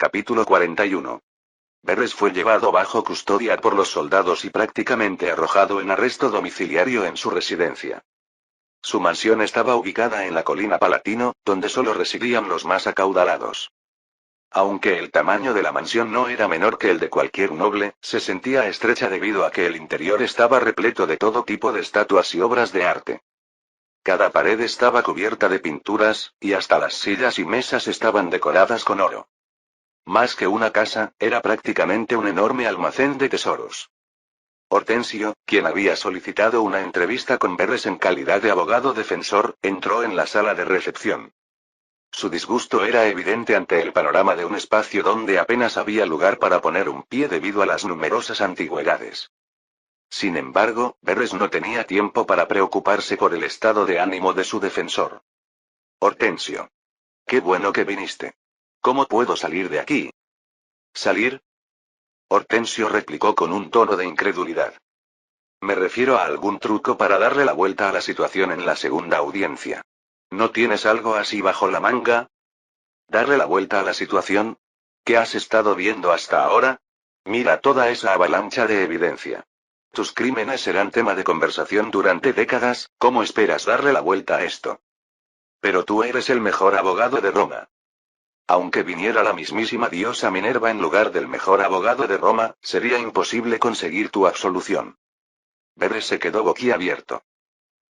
Capítulo 41. Beres fue llevado bajo custodia por los soldados y prácticamente arrojado en arresto domiciliario en su residencia. Su mansión estaba ubicada en la colina Palatino, donde solo residían los más acaudalados. Aunque el tamaño de la mansión no era menor que el de cualquier noble, se sentía estrecha debido a que el interior estaba repleto de todo tipo de estatuas y obras de arte. Cada pared estaba cubierta de pinturas, y hasta las sillas y mesas estaban decoradas con oro. Más que una casa, era prácticamente un enorme almacén de tesoros. Hortensio, quien había solicitado una entrevista con Beres en calidad de abogado defensor, entró en la sala de recepción. Su disgusto era evidente ante el panorama de un espacio donde apenas había lugar para poner un pie debido a las numerosas antigüedades. Sin embargo, Beres no tenía tiempo para preocuparse por el estado de ánimo de su defensor. Hortensio. Qué bueno que viniste. ¿Cómo puedo salir de aquí? ¿Salir? Hortensio replicó con un tono de incredulidad. Me refiero a algún truco para darle la vuelta a la situación en la segunda audiencia. ¿No tienes algo así bajo la manga? ¿Darle la vuelta a la situación? ¿Qué has estado viendo hasta ahora? Mira toda esa avalancha de evidencia. Tus crímenes serán tema de conversación durante décadas, ¿cómo esperas darle la vuelta a esto? Pero tú eres el mejor abogado de Roma. Aunque viniera la mismísima diosa Minerva en lugar del mejor abogado de Roma, sería imposible conseguir tu absolución. Beres se quedó boquiabierto.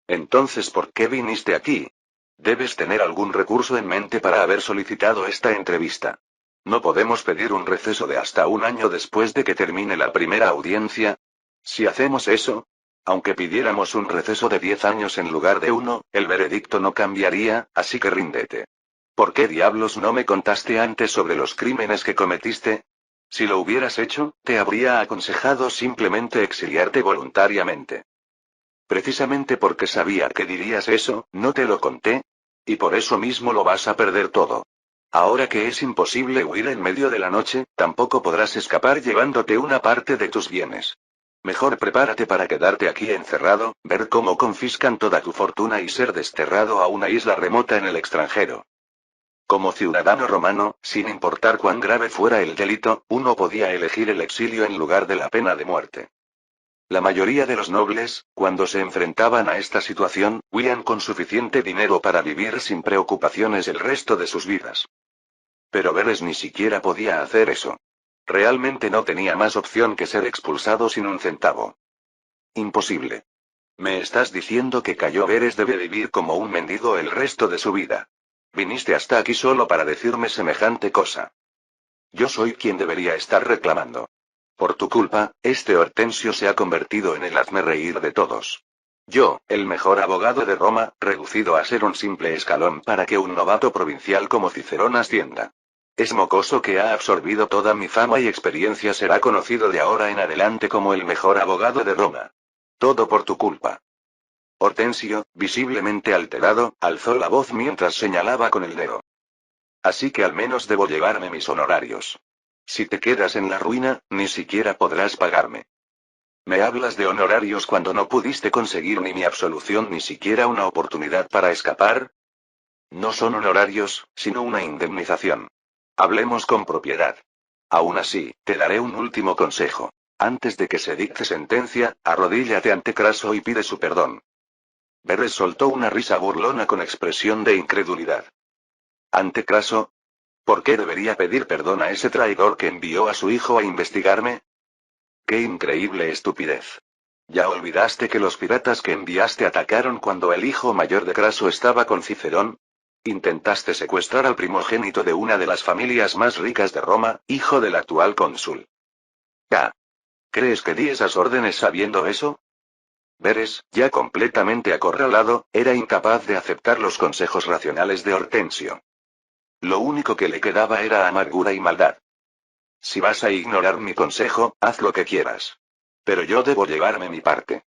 Entonces, ¿por qué viniste aquí? Debes tener algún recurso en mente para haber solicitado esta entrevista. ¿No podemos pedir un receso de hasta un año después de que termine la primera audiencia? Si hacemos eso, aunque pidiéramos un receso de 10 años en lugar de 1, el veredicto no cambiaría, así que ríndete. ¿Por qué diablos no me contaste antes sobre los crímenes que cometiste? Si lo hubieras hecho, te habría aconsejado simplemente exiliarte voluntariamente. Precisamente porque sabía que dirías eso, no te lo conté. Y por eso mismo lo vas a perder todo. Ahora que es imposible huir en medio de la noche, tampoco podrás escapar llevándote una parte de tus bienes. Mejor prepárate para quedarte aquí encerrado, ver cómo confiscan toda tu fortuna y ser desterrado a una isla remota en el extranjero. Como ciudadano romano, sin importar cuán grave fuera el delito, uno podía elegir el exilio en lugar de la pena de muerte. La mayoría de los nobles, cuando se enfrentaban a esta situación, huían con suficiente dinero para vivir sin preocupaciones el resto de sus vidas. Pero Beres ni siquiera podía hacer eso. Realmente no tenía más opción que ser expulsado sin un centavo. Imposible. ¿Me estás diciendo que Cayo Beres debe vivir como un mendigo el resto de su vida? Viniste hasta aquí solo para decirme semejante cosa. Yo soy quien debería estar reclamando. Por tu culpa, este Hortensio se ha convertido en el hazmerreír de todos. Yo, el mejor abogado de Roma, reducido a ser un simple escalón para que un novato provincial como Cicerón ascienda. Es mocoso que ha absorbido toda mi fama y experiencia, será conocido de ahora en adelante como el mejor abogado de Roma. Todo por tu culpa. Hortensio, visiblemente alterado, alzó la voz mientras señalaba con el dedo. Así que al menos debo llevarme mis honorarios. Si te quedas en la ruina, ni siquiera podrás pagarme. ¿Me hablas de honorarios cuando no pudiste conseguir ni mi absolución ni siquiera una oportunidad para escapar? No son honorarios, sino una indemnización. Hablemos con propiedad. Aún así, te daré un último consejo. Antes de que se dicte sentencia, arrodíllate ante Craso y pide su perdón. Beres soltó una risa burlona con expresión de incredulidad. ¿Ante Craso? ¿Por qué debería pedir perdón a ese traidor que envió a su hijo a investigarme? ¡Qué increíble estupidez! ¿Ya olvidaste que los piratas que enviaste atacaron cuando el hijo mayor de Craso estaba con Cicerón? Intentaste secuestrar al primogénito de una de las familias más ricas de Roma, hijo del actual cónsul. ¿Ya? ¿Crees que di esas órdenes sabiendo eso? Beres, ya completamente acorralado, era incapaz de aceptar los consejos racionales de Hortensio. Lo único que le quedaba era amargura y maldad. Si vas a ignorar mi consejo, haz lo que quieras. Pero yo debo llevarme mi parte.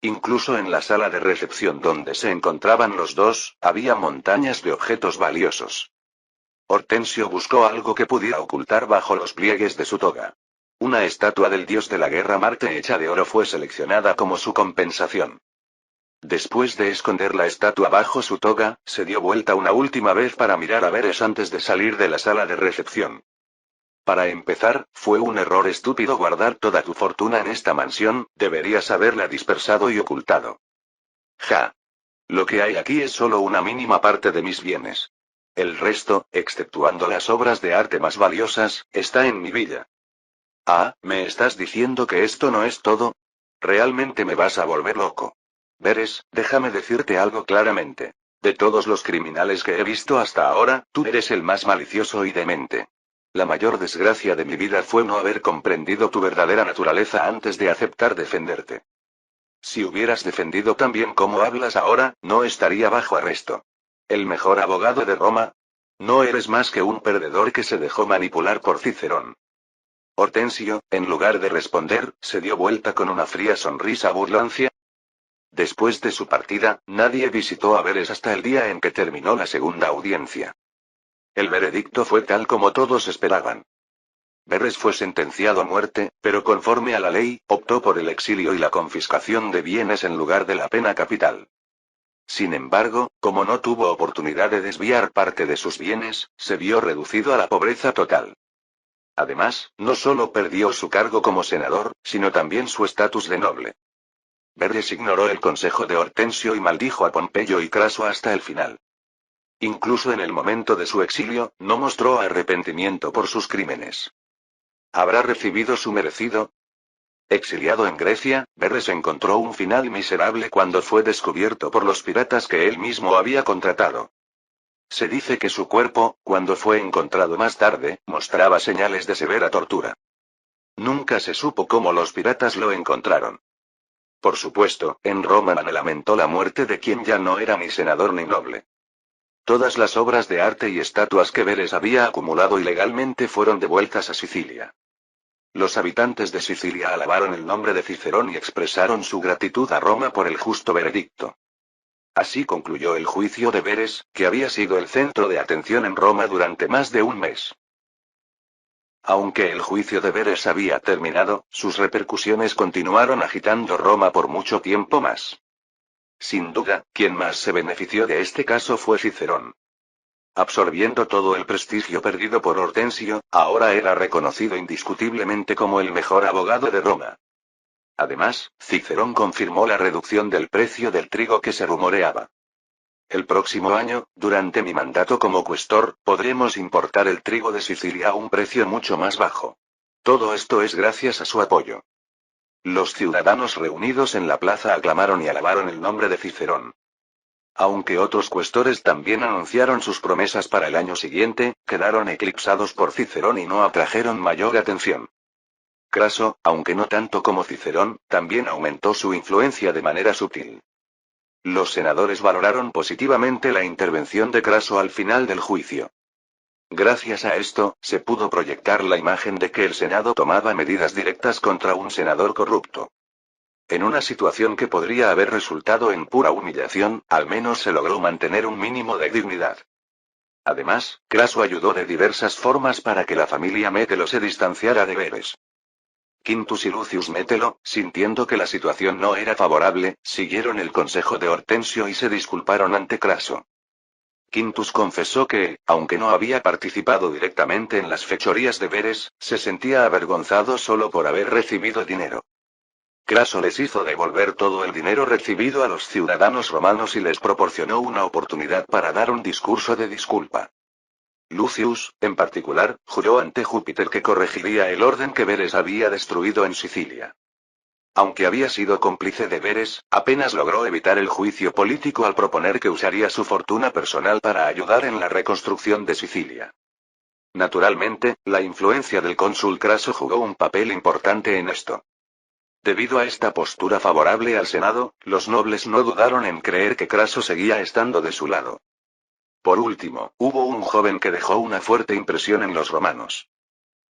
Incluso en la sala de recepción donde se encontraban los dos, había montañas de objetos valiosos. Hortensio buscó algo que pudiera ocultar bajo los pliegues de su toga. Una estatua del dios de la guerra Marte hecha de oro fue seleccionada como su compensación. Después de esconder la estatua bajo su toga, se dio vuelta una última vez para mirar a Beres antes de salir de la sala de recepción. Para empezar, fue un error estúpido guardar toda tu fortuna en esta mansión, deberías haberla dispersado y ocultado. Ja. Lo que hay aquí es solo una mínima parte de mis bienes. El resto, exceptuando las obras de arte más valiosas, está en mi villa. Ah, ¿me estás diciendo que esto no es todo? Realmente me vas a volver loco. Veres, déjame decirte algo claramente. De todos los criminales que he visto hasta ahora, tú eres el más malicioso y demente. La mayor desgracia de mi vida fue no haber comprendido tu verdadera naturaleza antes de aceptar defenderte. Si hubieras defendido tan bien como hablas ahora, no estaría bajo arresto. ¿El mejor abogado de Roma? No eres más que un perdedor que se dejó manipular por Cicerón. Hortensio, en lugar de responder, se dio vuelta con una fría sonrisa burlancia. Después de su partida, nadie visitó a Veres hasta el día en que terminó la segunda audiencia. El veredicto fue tal como todos esperaban. Verres fue sentenciado a muerte, pero conforme a la ley, optó por el exilio y la confiscación de bienes en lugar de la pena capital. Sin embargo, como no tuvo oportunidad de desviar parte de sus bienes, se vio reducido a la pobreza total. Además, no solo perdió su cargo como senador, sino también su estatus de noble. Verres ignoró el consejo de Hortensio y maldijo a Pompeyo y Craso hasta el final. Incluso en el momento de su exilio, no mostró arrepentimiento por sus crímenes. ¿Habrá recibido su merecido? Exiliado en Grecia, Verres encontró un final miserable cuando fue descubierto por los piratas que él mismo había contratado. Se dice que su cuerpo, cuando fue encontrado más tarde, mostraba señales de severa tortura. Nunca se supo cómo los piratas lo encontraron. Por supuesto, en Roma se lamentó la muerte de quien ya no era ni senador ni noble. Todas las obras de arte y estatuas que Verres había acumulado ilegalmente fueron devueltas a Sicilia. Los habitantes de Sicilia alabaron el nombre de Cicerón y expresaron su gratitud a Roma por el justo veredicto. Así concluyó el juicio de Verres, que había sido el centro de atención en Roma durante más de un mes. Aunque el juicio de Verres había terminado, sus repercusiones continuaron agitando Roma por mucho tiempo más. Sin duda, quien más se benefició de este caso fue Cicerón. Absorbiendo todo el prestigio perdido por Hortensio, ahora era reconocido indiscutiblemente como el mejor abogado de Roma. Además, Cicerón confirmó la reducción del precio del trigo que se rumoreaba. El próximo año, durante mi mandato como cuestor, podremos importar el trigo de Sicilia a un precio mucho más bajo. Todo esto es gracias a su apoyo. Los ciudadanos reunidos en la plaza aclamaron y alabaron el nombre de Cicerón. Aunque otros cuestores también anunciaron sus promesas para el año siguiente, quedaron eclipsados por Cicerón y no atrajeron mayor atención. Craso, aunque no tanto como Cicerón, también aumentó su influencia de manera sutil. Los senadores valoraron positivamente la intervención de Craso al final del juicio. Gracias a esto, se pudo proyectar la imagen de que el Senado tomaba medidas directas contra un senador corrupto. En una situación que podría haber resultado en pura humillación, al menos se logró mantener un mínimo de dignidad. Además, Craso ayudó de diversas formas para que la familia Mételo se distanciara de Verres. Quintus y Lucius Mételo, sintiendo que la situación no era favorable, siguieron el consejo de Hortensio y se disculparon ante Craso. Quintus confesó que, aunque no había participado directamente en las fechorías de Verres, se sentía avergonzado solo por haber recibido dinero. Craso les hizo devolver todo el dinero recibido a los ciudadanos romanos y les proporcionó una oportunidad para dar un discurso de disculpa. Lucius, en particular, juró ante Júpiter que corregiría el orden que Verres había destruido en Sicilia. Aunque había sido cómplice de Verres, apenas logró evitar el juicio político al proponer que usaría su fortuna personal para ayudar en la reconstrucción de Sicilia. Naturalmente, la influencia del cónsul Craso jugó un papel importante en esto. Debido a esta postura favorable al Senado, los nobles no dudaron en creer que Craso seguía estando de su lado. Por último, hubo un joven que dejó una fuerte impresión en los romanos.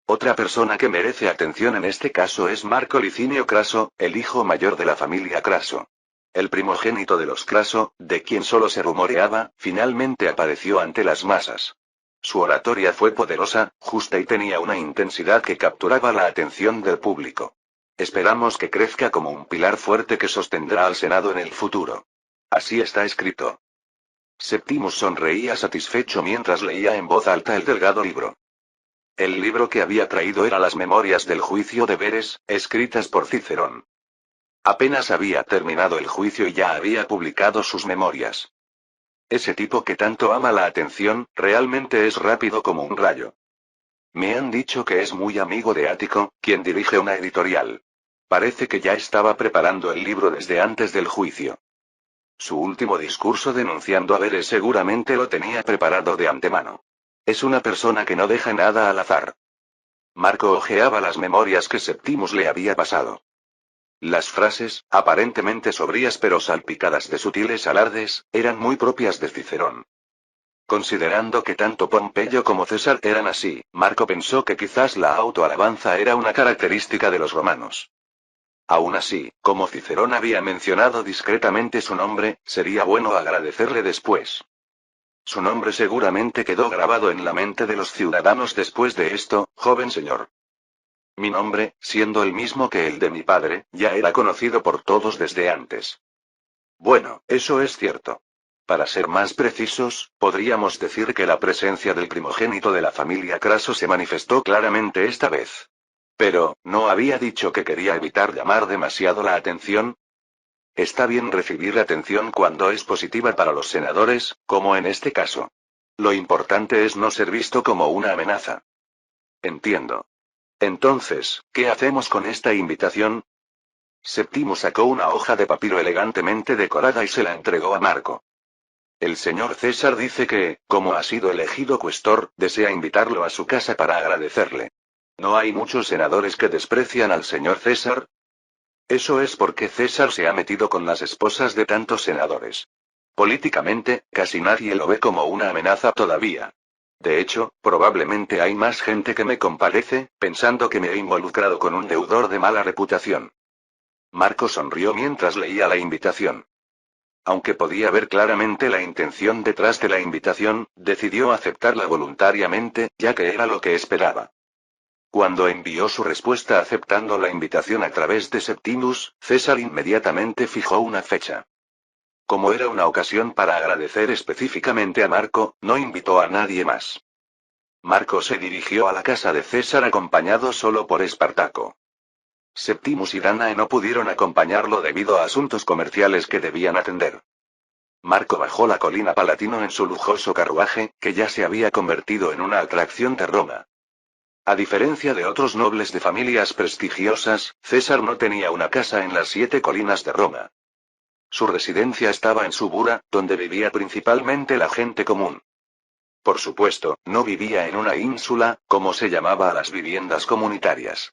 Otra persona que merece atención en este caso es Marco Licinio Craso, el hijo mayor de la familia Craso. El primogénito de los Craso, de quien solo se rumoreaba, finalmente apareció ante las masas. Su oratoria fue poderosa, justa y tenía una intensidad que capturaba la atención del público. Esperamos que crezca como un pilar fuerte que sostendrá al Senado en el futuro. Así está escrito. Septimus sonreía satisfecho mientras leía en voz alta el delgado libro. El libro que había traído era las Memorias del Juicio de Verres, escritas por Cicerón. Apenas había terminado el juicio y ya había publicado sus memorias. Ese tipo que tanto ama la atención, realmente es rápido como un rayo. Me han dicho que es muy amigo de Ático, quien dirige una editorial. Parece que ya estaba preparando el libro desde antes del juicio. Su último discurso denunciando a Verres seguramente lo tenía preparado de antemano. Es una persona que no deja nada al azar. Marco hojeaba las memorias que Septimus le había pasado. Las frases, aparentemente sobrias pero salpicadas de sutiles alardes, eran muy propias de Cicerón. Considerando que tanto Pompeyo como César eran así, Marco pensó que quizás la autoalabanza era una característica de los romanos. Aún así, como Cicerón había mencionado discretamente su nombre, sería bueno agradecerle después. Su nombre seguramente quedó grabado en la mente de los ciudadanos después de esto, joven señor. Mi nombre, siendo el mismo que el de mi padre, ya era conocido por todos desde antes. Bueno, eso es cierto. Para ser más precisos, podríamos decir que la presencia del primogénito de la familia Craso se manifestó claramente esta vez. Pero, ¿no había dicho que quería evitar llamar demasiado la atención? Está bien recibir atención cuando es positiva para los senadores, como en este caso. Lo importante es no ser visto como una amenaza. Entiendo. Entonces, ¿qué hacemos con esta invitación? Septimo sacó una hoja de papiro elegantemente decorada y se la entregó a Marco. El señor César dice que, como ha sido elegido cuestor, desea invitarlo a su casa para agradecerle. ¿No hay muchos senadores que desprecian al señor César? Eso es porque César se ha metido con las esposas de tantos senadores. Políticamente, casi nadie lo ve como una amenaza todavía. De hecho, probablemente hay más gente que me compadece, pensando que me he involucrado con un deudor de mala reputación. Marco sonrió mientras leía la invitación. Aunque podía ver claramente la intención detrás de la invitación, decidió aceptarla voluntariamente, ya que era lo que esperaba. Cuando envió su respuesta aceptando la invitación a través de Septimus, César inmediatamente fijó una fecha. Como era una ocasión para agradecer específicamente a Marco, no invitó a nadie más. Marco se dirigió a la casa de César acompañado solo por Espartaco. Septimus y Danae no pudieron acompañarlo debido a asuntos comerciales que debían atender. Marco bajó la colina Palatino en su lujoso carruaje, que ya se había convertido en una atracción de Roma. A diferencia de otros nobles de familias prestigiosas, César no tenía una casa en las 7 colinas de Roma. Su residencia estaba en Subura, donde vivía principalmente la gente común. Por supuesto, no vivía en una ínsula, como se llamaba a las viviendas comunitarias.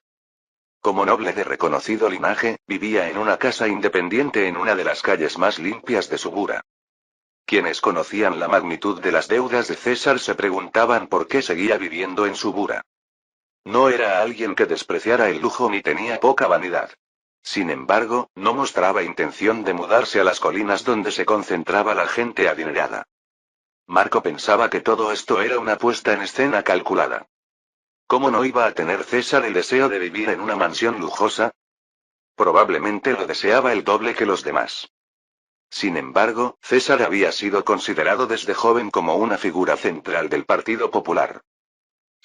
Como noble de reconocido linaje, vivía en una casa independiente en una de las calles más limpias de Subura. Quienes conocían la magnitud de las deudas de César se preguntaban por qué seguía viviendo en Subura. No era alguien que despreciara el lujo ni tenía poca vanidad. Sin embargo, no mostraba intención de mudarse a las colinas donde se concentraba la gente adinerada. Marco pensaba que todo esto era una puesta en escena calculada. ¿Cómo no iba a tener César el deseo de vivir en una mansión lujosa? Probablemente lo deseaba el doble que los demás. Sin embargo, César había sido considerado desde joven como una figura central del Partido Popular.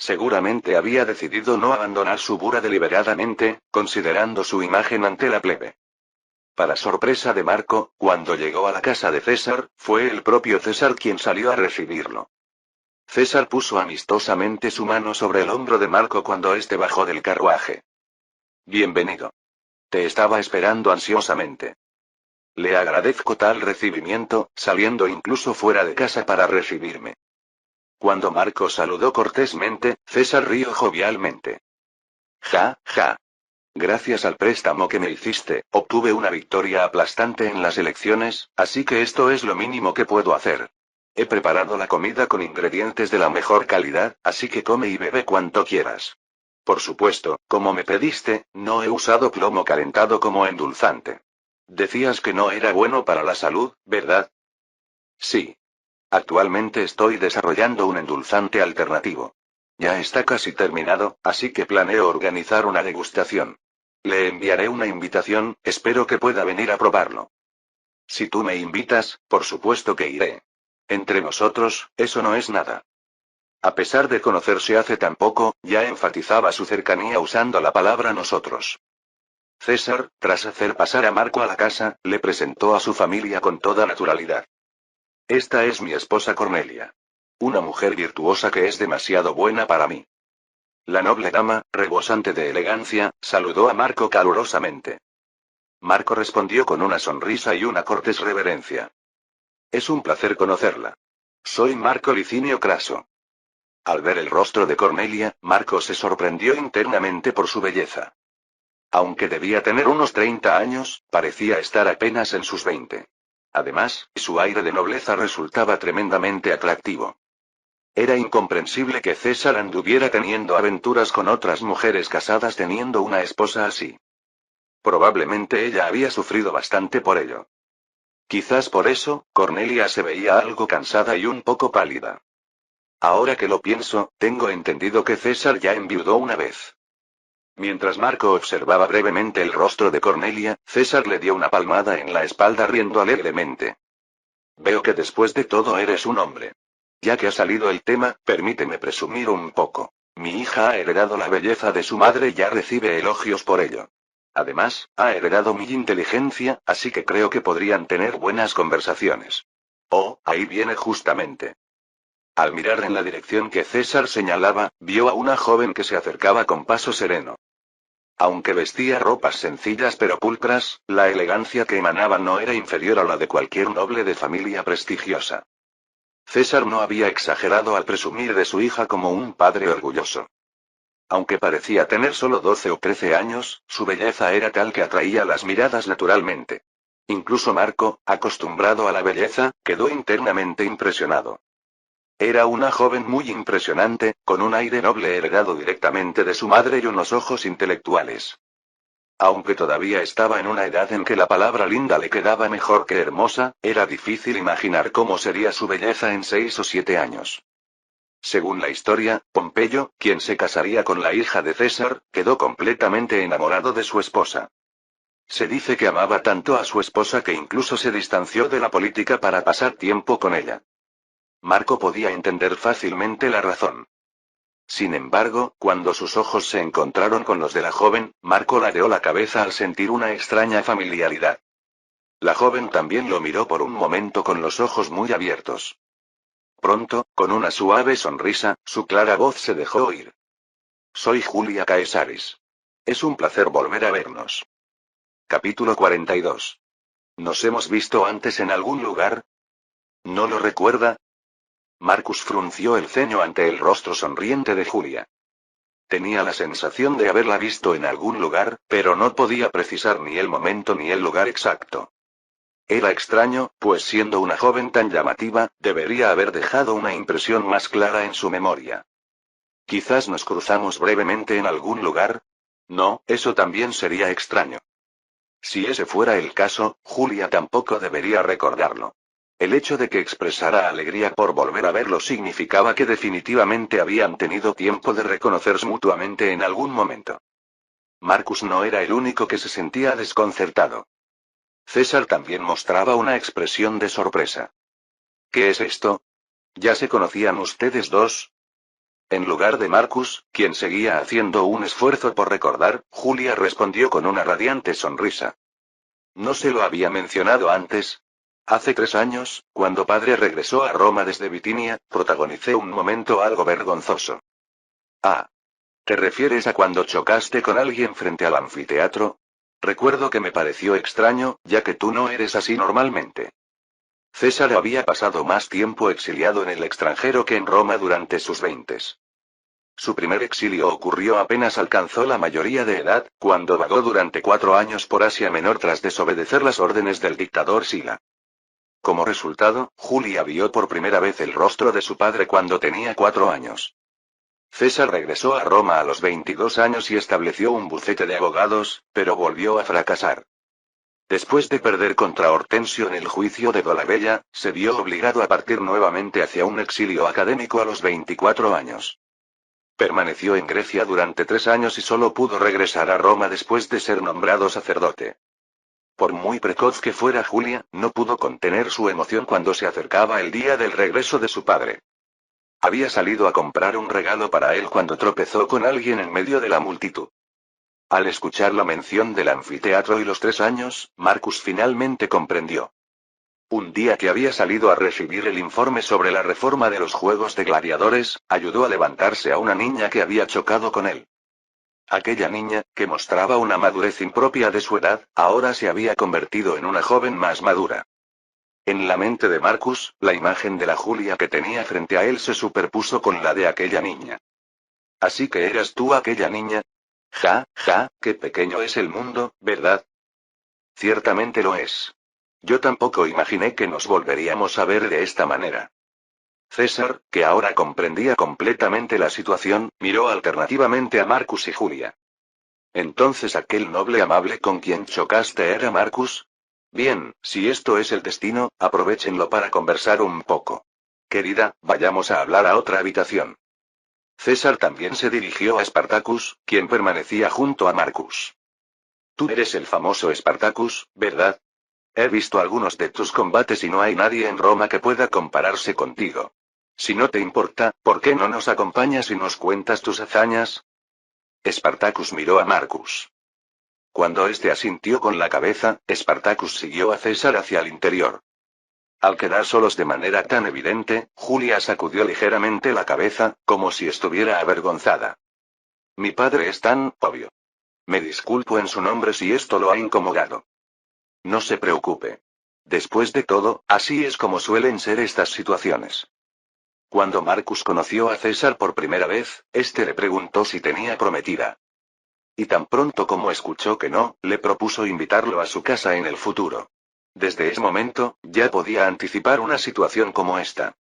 Seguramente había decidido no abandonar Subura deliberadamente, considerando su imagen ante la plebe. Para sorpresa de Marco, cuando llegó a la casa de César, fue el propio César quien salió a recibirlo. César puso amistosamente su mano sobre el hombro de Marco cuando éste bajó del carruaje. Bienvenido. Te estaba esperando ansiosamente. Le agradezco tal recibimiento, saliendo incluso fuera de casa para recibirme. Cuando Marco saludó cortésmente, César rió jovialmente. Ja, ja. Gracias al préstamo que me hiciste, obtuve una victoria aplastante en las elecciones, así que esto es lo mínimo que puedo hacer. He preparado la comida con ingredientes de la mejor calidad, así que come y bebe cuanto quieras. Por supuesto, como me pediste, no he usado plomo calentado como endulzante. Decías que no era bueno para la salud, ¿verdad? Sí. Actualmente estoy desarrollando un endulzante alternativo. Ya está casi terminado, así que planeo organizar una degustación. Le enviaré una invitación, espero que pueda venir a probarlo. Si tú me invitas, por supuesto que iré. Entre nosotros, eso no es nada. A pesar de conocerse hace tan poco, ya enfatizaba su cercanía usando la palabra nosotros. César, tras hacer pasar a Marco a la casa, le presentó a su familia con toda naturalidad. Esta es mi esposa Cornelia. Una mujer virtuosa que es demasiado buena para mí. La noble dama, rebosante de elegancia, saludó a Marco calurosamente. Marco respondió con una sonrisa y una cortés reverencia. Es un placer conocerla. Soy Marco Licinio Craso. Al ver el rostro de Cornelia, Marco se sorprendió internamente por su belleza. Aunque debía tener unos 30 años, parecía estar apenas en sus 20. Además, su aire de nobleza resultaba tremendamente atractivo. Era incomprensible que César anduviera teniendo aventuras con otras mujeres casadas teniendo una esposa así. Probablemente ella había sufrido bastante por ello. Quizás por eso, Cornelia se veía algo cansada y un poco pálida. Ahora que lo pienso, tengo entendido que César ya enviudó una vez. Mientras Marco observaba brevemente el rostro de Cornelia, César le dio una palmada en la espalda riendo alegremente. Veo que después de todo eres un hombre. Ya que ha salido el tema, permíteme presumir un poco. Mi hija ha heredado la belleza de su madre y ya recibe elogios por ello. Además, ha heredado mi inteligencia, así que creo que podrían tener buenas conversaciones. Oh, ahí viene justamente. Al mirar en la dirección que César señalaba, vio a una joven que se acercaba con paso sereno. Aunque vestía ropas sencillas pero pulcras, la elegancia que emanaba no era inferior a la de cualquier noble de familia prestigiosa. César no había exagerado al presumir de su hija como un padre orgulloso. Aunque parecía tener solo 12 o 13 años, su belleza era tal que atraía las miradas naturalmente. Incluso Marco, acostumbrado a la belleza, quedó internamente impresionado. Era una joven muy impresionante, con un aire noble heredado directamente de su madre y unos ojos intelectuales. Aunque todavía estaba en una edad en que la palabra linda le quedaba mejor que hermosa, era difícil imaginar cómo sería su belleza en 6 o 7 años. Según la historia, Pompeyo, quien se casaría con la hija de César, quedó completamente enamorado de su esposa. Se dice que amaba tanto a su esposa que incluso se distanció de la política para pasar tiempo con ella. Marco podía entender fácilmente la razón. Sin embargo, cuando sus ojos se encontraron con los de la joven, Marco ladeó la cabeza al sentir una extraña familiaridad. La joven también lo miró por un momento con los ojos muy abiertos. Pronto, con una suave sonrisa, su clara voz se dejó oír. Soy Julia Caesaris. Es un placer volver a vernos. Capítulo 42. ¿Nos hemos visto antes en algún lugar? ¿No lo recuerda? Marcus frunció el ceño ante el rostro sonriente de Julia. Tenía la sensación de haberla visto en algún lugar, pero no podía precisar ni el momento ni el lugar exacto. Era extraño, pues siendo una joven tan llamativa, debería haber dejado una impresión más clara en su memoria. Quizás nos cruzamos brevemente en algún lugar. No, eso también sería extraño. Si ese fuera el caso, Julia tampoco debería recordarlo. El hecho de que expresara alegría por volver a verlo significaba que definitivamente habían tenido tiempo de reconocerse mutuamente en algún momento. Marcus no era el único que se sentía desconcertado. César también mostraba una expresión de sorpresa. ¿Qué es esto? ¿Ya se conocían ustedes dos? En lugar de Marcus, quien seguía haciendo un esfuerzo por recordar, Julia respondió con una radiante sonrisa. ¿No se lo había mencionado antes? Hace 3 años, cuando padre regresó a Roma desde Bitinia, protagonicé un momento algo vergonzoso. Ah. ¿Te refieres a cuando chocaste con alguien frente al anfiteatro? Recuerdo que me pareció extraño, ya que tú no eres así normalmente. César había pasado más tiempo exiliado en el extranjero que en Roma durante sus 20. Su primer exilio ocurrió apenas alcanzó la mayoría de edad, cuando vagó durante 4 años por Asia Menor tras desobedecer las órdenes del dictador Sila. Como resultado, Julia vio por primera vez el rostro de su padre cuando tenía 4 años. César regresó a Roma a los 22 años y estableció un bufete de abogados, pero volvió a fracasar. Después de perder contra Hortensio en el juicio de Dolabella, se vio obligado a partir nuevamente hacia un exilio académico a los 24 años. Permaneció en Grecia durante 3 años y solo pudo regresar a Roma después de ser nombrado sacerdote. Por muy precoz que fuera Julia, no pudo contener su emoción cuando se acercaba el día del regreso de su padre. Había salido a comprar un regalo para él cuando tropezó con alguien en medio de la multitud. Al escuchar la mención del anfiteatro y los 3 años, Marcus finalmente comprendió. Un día que había salido a recibir el informe sobre la reforma de los Juegos de Gladiadores, ayudó a levantarse a una niña que había chocado con él. Aquella niña, que mostraba una madurez impropia de su edad, ahora se había convertido en una joven más madura. En la mente de Marcus, la imagen de la Julia que tenía frente a él se superpuso con la de aquella niña. Así que eras tú aquella niña. Ja, ja, qué pequeño es el mundo, ¿verdad? Ciertamente lo es. Yo tampoco imaginé que nos volveríamos a ver de esta manera. César, que ahora comprendía completamente la situación, miró alternativamente a Marcus y Julia. ¿Entonces aquel noble amable con quien chocaste era Marcus? Bien, si esto es el destino, aprovéchenlo para conversar un poco. Querida, vayamos a hablar a otra habitación. César también se dirigió a Spartacus, quien permanecía junto a Marcus. Tú eres el famoso Spartacus, ¿verdad? He visto algunos de tus combates y no hay nadie en Roma que pueda compararse contigo. Si no te importa, ¿por qué no nos acompañas y nos cuentas tus hazañas? Spartacus miró a Marcus. Cuando éste asintió con la cabeza, Spartacus siguió a César hacia el interior. Al quedar solos de manera tan evidente, Julia sacudió ligeramente la cabeza, como si estuviera avergonzada. Mi padre es tan obvio. Me disculpo en su nombre si esto lo ha incomodado. No se preocupe. Después de todo, así es como suelen ser estas situaciones. Cuando Marcus conoció a César por primera vez, éste le preguntó si tenía prometida. Y tan pronto como escuchó que no, le propuso invitarlo a su casa en el futuro. Desde ese momento, ya podía anticipar una situación como esta.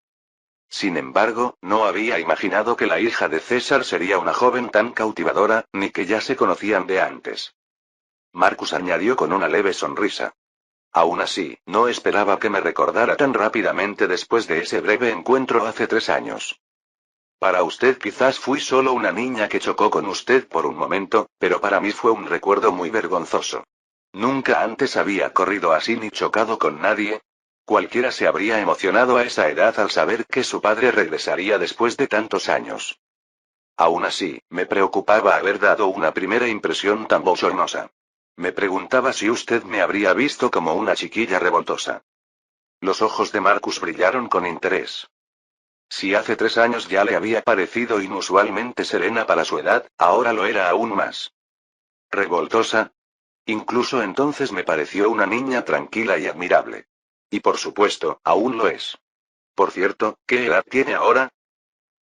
Sin embargo, no había imaginado que la hija de César sería una joven tan cautivadora, ni que ya se conocían de antes. Marcus añadió con una leve sonrisa. Aún así, no esperaba que me recordara tan rápidamente después de ese breve encuentro hace 3 años. Para usted quizás fui solo una niña que chocó con usted por un momento, pero para mí fue un recuerdo muy vergonzoso. Nunca antes había corrido así ni chocado con nadie. Cualquiera se habría emocionado a esa edad al saber que su padre regresaría después de tantos años. Aún así, me preocupaba haber dado una primera impresión tan bochornosa. Me preguntaba si usted me habría visto como una chiquilla revoltosa. Los ojos de Marcus brillaron con interés. Si hace 3 años ya le había parecido inusualmente serena para su edad, ahora lo era aún más. ¿Revoltosa? Incluso entonces me pareció una niña tranquila y admirable. Y por supuesto, aún lo es. Por cierto, ¿qué edad tiene ahora?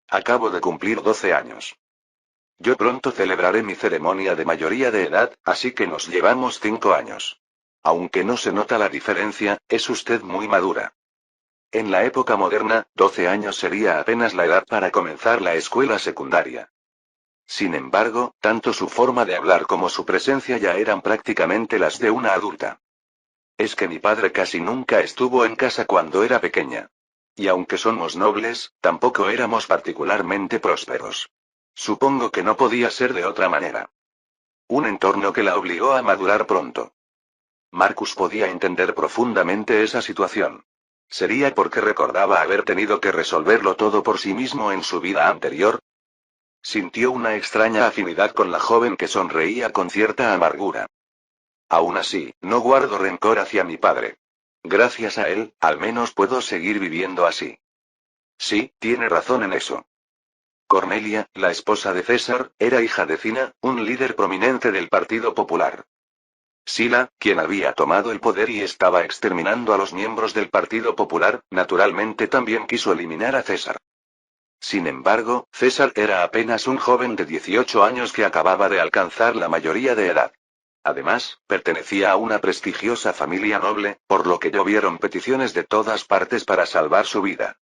Acabo de cumplir 12 años. Yo pronto celebraré mi ceremonia de mayoría de edad, así que nos llevamos 5 años. Aunque no se nota la diferencia, es usted muy madura. En la época moderna, 12 años sería apenas la edad para comenzar la escuela secundaria. Sin embargo, tanto su forma de hablar como su presencia ya eran prácticamente las de una adulta. Es que mi padre casi nunca estuvo en casa cuando era pequeña. Y aunque somos nobles, tampoco éramos particularmente prósperos. Supongo que no podía ser de otra manera. Un entorno que la obligó a madurar pronto. Marcus podía entender profundamente esa situación. ¿Sería porque recordaba haber tenido que resolverlo todo por sí mismo en su vida anterior? Sintió una extraña afinidad con la joven que sonreía con cierta amargura. Aún así, no guardo rencor hacia mi padre. Gracias a él, al menos puedo seguir viviendo así. Sí, tiene razón en eso. Cornelia, la esposa de César, era hija de Cina, un líder prominente del Partido Popular. Sila, quien había tomado el poder y estaba exterminando a los miembros del Partido Popular, naturalmente también quiso eliminar a César. Sin embargo, César era apenas un joven de 18 años que acababa de alcanzar la mayoría de edad. Además, pertenecía a una prestigiosa familia noble, por lo que llovieron peticiones de todas partes para salvar su vida.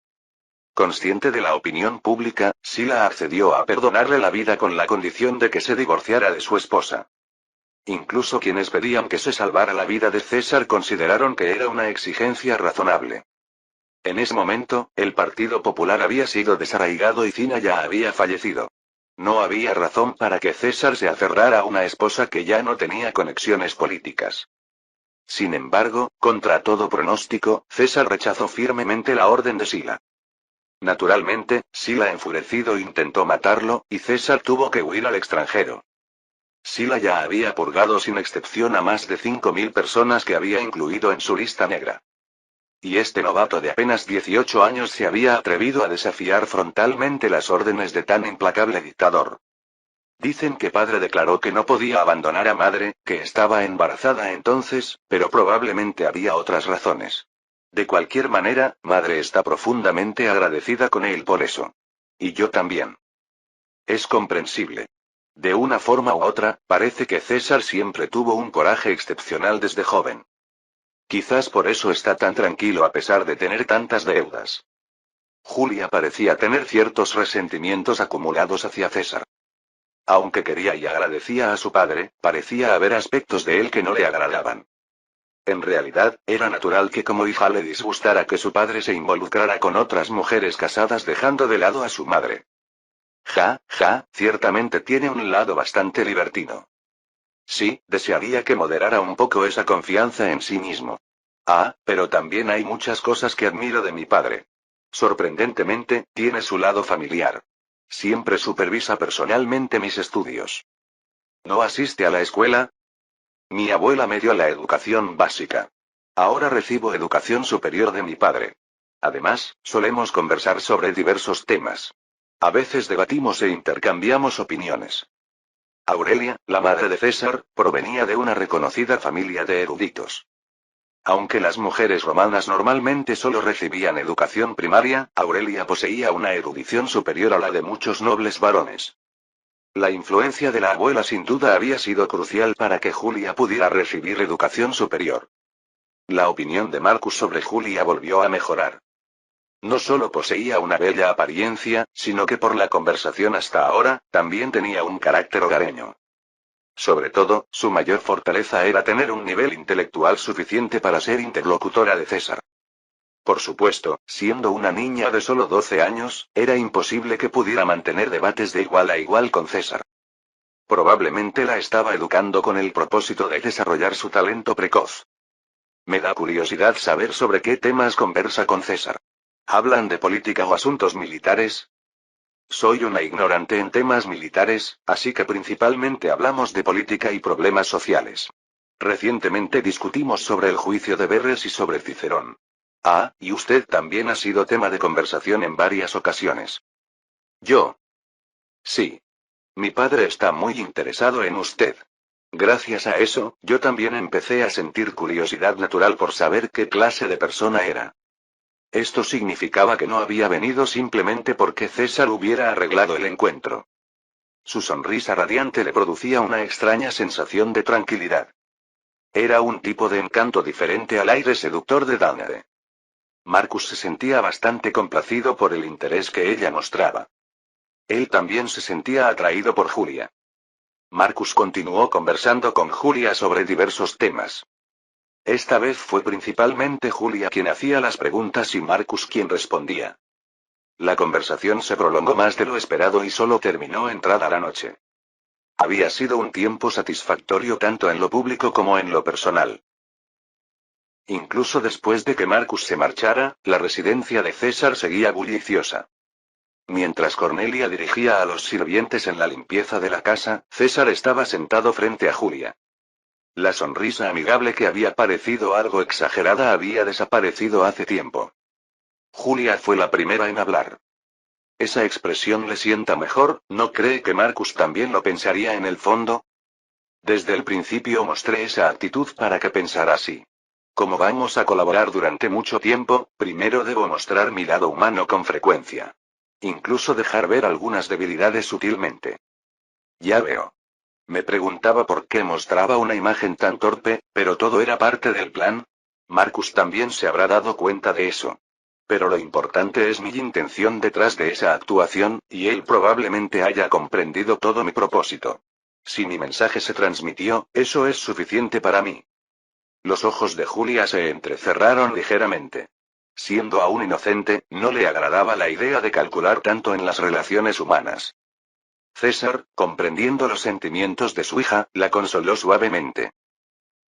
Consciente de la opinión pública, Sila accedió a perdonarle la vida con la condición de que se divorciara de su esposa. Incluso quienes pedían que se salvara la vida de César consideraron que era una exigencia razonable. En ese momento, el Partido Popular había sido desarraigado y Cina ya había fallecido. No había razón para que César se aferrara a una esposa que ya no tenía conexiones políticas. Sin embargo, contra todo pronóstico, César rechazó firmemente la orden de Sila. Naturalmente, Sila enfurecido intentó matarlo, y César tuvo que huir al extranjero. Sila ya había purgado sin excepción a más de 5.000 personas que había incluido en su lista negra. Y este novato de apenas 18 años se había atrevido a desafiar frontalmente las órdenes de tan implacable dictador. Dicen que padre declaró que no podía abandonar a madre, que estaba embarazada entonces, pero probablemente había otras razones. De cualquier manera, madre está profundamente agradecida con él por eso. Y yo también. Es comprensible. De una forma u otra, parece que César siempre tuvo un coraje excepcional desde joven. Quizás por eso está tan tranquilo a pesar de tener tantas deudas. Julia parecía tener ciertos resentimientos acumulados hacia César. Aunque quería y agradecía a su padre, parecía haber aspectos de él que no le agradaban. En realidad, era natural que como hija le disgustara que su padre se involucrara con otras mujeres casadas dejando de lado a su madre. Ciertamente tiene un lado bastante libertino. Sí, desearía que moderara un poco esa confianza en sí mismo. Pero también hay muchas cosas que admiro de mi padre. Sorprendentemente, tiene su lado familiar. Siempre supervisa personalmente mis estudios. ¿No asiste a la escuela? Mi abuela me dio la educación básica. Ahora recibo educación superior de mi padre. Además, solemos conversar sobre diversos temas. A veces debatimos e intercambiamos opiniones. Aurelia, la madre de César, provenía de una reconocida familia de eruditos. Aunque las mujeres romanas normalmente solo recibían educación primaria, Aurelia poseía una erudición superior a la de muchos nobles varones. La influencia de la abuela sin duda había sido crucial para que Julia pudiera recibir educación superior. La opinión de Marcus sobre Julia volvió a mejorar. No solo poseía una bella apariencia, sino que por la conversación hasta ahora, también tenía un carácter hogareño. Sobre todo, su mayor fortaleza era tener un nivel intelectual suficiente para ser interlocutora de César. Por supuesto, siendo una niña de solo 12 años, era imposible que pudiera mantener debates de igual a igual con César. Probablemente la estaba educando con el propósito de desarrollar su talento precoz. Me da curiosidad saber sobre qué temas conversa con César. ¿Hablan de política o asuntos militares? Soy una ignorante en temas militares, así que principalmente hablamos de política y problemas sociales. Recientemente discutimos sobre el juicio de Verres y sobre Cicerón. Y usted también ha sido tema de conversación en varias ocasiones. ¿Yo? Sí. Mi padre está muy interesado en usted. Gracias a eso, yo también empecé a sentir curiosidad natural por saber qué clase de persona era. Esto significaba que no había venido simplemente porque César hubiera arreglado el encuentro. Su sonrisa radiante le producía una extraña sensación de tranquilidad. Era un tipo de encanto diferente al aire seductor de Danae. Marcus se sentía bastante complacido por el interés que ella mostraba. Él también se sentía atraído por Julia. Marcus continuó conversando con Julia sobre diversos temas. Esta vez fue principalmente Julia quien hacía las preguntas y Marcus quien respondía. La conversación se prolongó más de lo esperado y solo terminó entrada la noche. Había sido un tiempo satisfactorio tanto en lo público como en lo personal. Incluso después de que Marcus se marchara, la residencia de César seguía bulliciosa. Mientras Cornelia dirigía a los sirvientes en la limpieza de la casa, César estaba sentado frente a Julia. La sonrisa amigable que había parecido algo exagerada había desaparecido hace tiempo. Julia fue la primera en hablar. Esa expresión le sienta mejor, ¿no cree que Marcus también lo pensaría en el fondo? Desde el principio mostré esa actitud para que pensara así. Como vamos a colaborar durante mucho tiempo, primero debo mostrar mi lado humano con frecuencia. Incluso dejar ver algunas debilidades sutilmente. Ya veo. Me preguntaba por qué mostraba una imagen tan torpe, pero todo era parte del plan. Marcus también se habrá dado cuenta de eso. Pero lo importante es mi intención detrás de esa actuación, y él probablemente haya comprendido todo mi propósito. Si mi mensaje se transmitió, eso es suficiente para mí. Los ojos de Julia se entrecerraron ligeramente. Siendo aún inocente, no le agradaba la idea de calcular tanto en las relaciones humanas. César, comprendiendo los sentimientos de su hija, la consoló suavemente.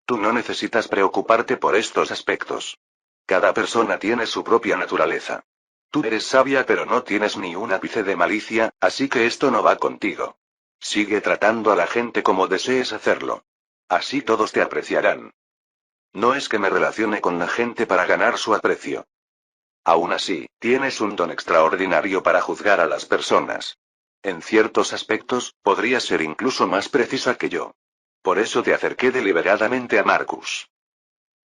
Tú no necesitas preocuparte por estos aspectos. Cada persona tiene su propia naturaleza. Tú eres sabia pero no tienes ni un ápice de malicia, así que esto no va contigo. Sigue tratando a la gente como desees hacerlo. Así todos te apreciarán. No es que me relacione con la gente para ganar su aprecio. Aún así, tienes un don extraordinario para juzgar a las personas. En ciertos aspectos, podrías ser incluso más precisa que yo. Por eso te acerqué deliberadamente a Marcus.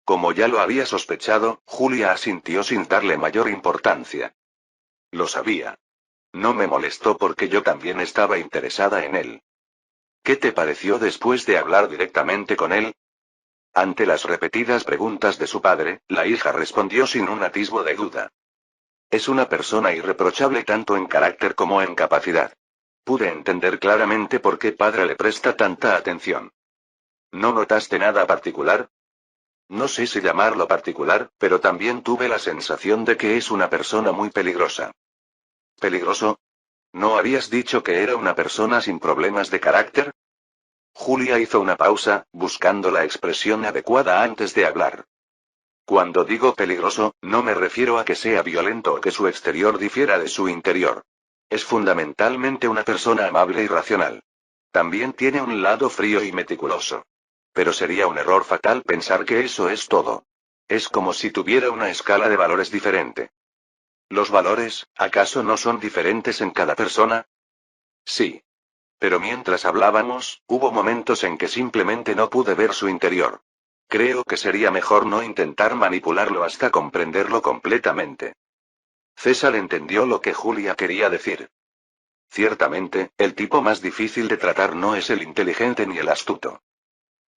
Como ya lo había sospechado, Julia asintió sin darle mayor importancia. Lo sabía. No me molestó porque yo también estaba interesada en él. ¿Qué te pareció después de hablar directamente con él? Ante las repetidas preguntas de su padre, la hija respondió sin un atisbo de duda. Es una persona irreprochable tanto en carácter como en capacidad. Pude entender claramente por qué padre le presta tanta atención. ¿No notaste nada particular? No sé si llamarlo particular, pero también tuve la sensación de que es una persona muy peligrosa. ¿Peligroso? ¿No habías dicho que era una persona sin problemas de carácter? Julia hizo una pausa, buscando la expresión adecuada antes de hablar. Cuando digo peligroso, no me refiero a que sea violento o que su exterior difiera de su interior. Es fundamentalmente una persona amable y racional. También tiene un lado frío y meticuloso. Pero sería un error fatal pensar que eso es todo. Es como si tuviera una escala de valores diferente. ¿Los valores, acaso no son diferentes en cada persona? Sí. Pero mientras hablábamos, hubo momentos en que simplemente no pude ver su interior. Creo que sería mejor no intentar manipularlo hasta comprenderlo completamente. César entendió lo que Julia quería decir. Ciertamente, el tipo más difícil de tratar no es el inteligente ni el astuto.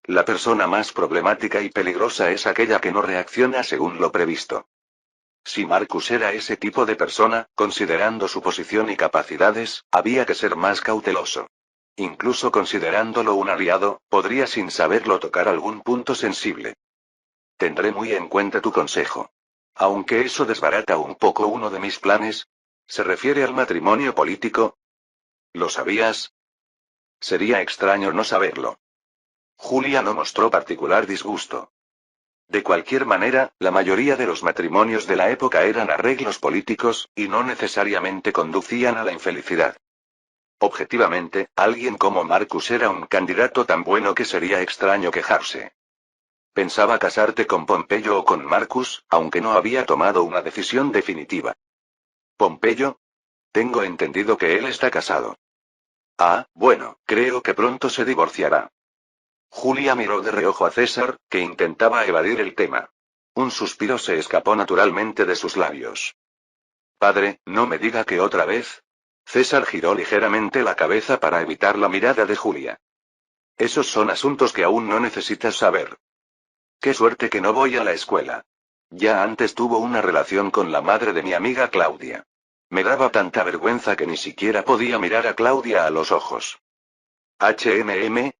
La persona más problemática y peligrosa es aquella que no reacciona según lo previsto. Si Marcus era ese tipo de persona, considerando su posición y capacidades, había que ser más cauteloso. Incluso considerándolo un aliado, podría sin saberlo tocar algún punto sensible. Tendré muy en cuenta tu consejo. Aunque eso desbarata un poco uno de mis planes. ¿Se refiere al matrimonio político? ¿Lo sabías? Sería extraño no saberlo. Julia no mostró particular disgusto. De cualquier manera, la mayoría de los matrimonios de la época eran arreglos políticos, y no necesariamente conducían a la infelicidad. Objetivamente, alguien como Marcus era un candidato tan bueno que sería extraño quejarse. Pensaba casarte con Pompeyo o con Marcus, aunque no había tomado una decisión definitiva. ¿Pompeyo? Tengo entendido que él está casado. Ah, bueno, creo que pronto se divorciará. Julia miró de reojo a César, que intentaba evadir el tema. Un suspiro se escapó naturalmente de sus labios. Padre, no me diga que otra vez. César giró ligeramente la cabeza para evitar la mirada de Julia. Esos son asuntos que aún no necesitas saber. Qué suerte que no voy a la escuela. Ya antes tuvo una relación con la madre de mi amiga Claudia. Me daba tanta vergüenza que ni siquiera podía mirar a Claudia a los ojos.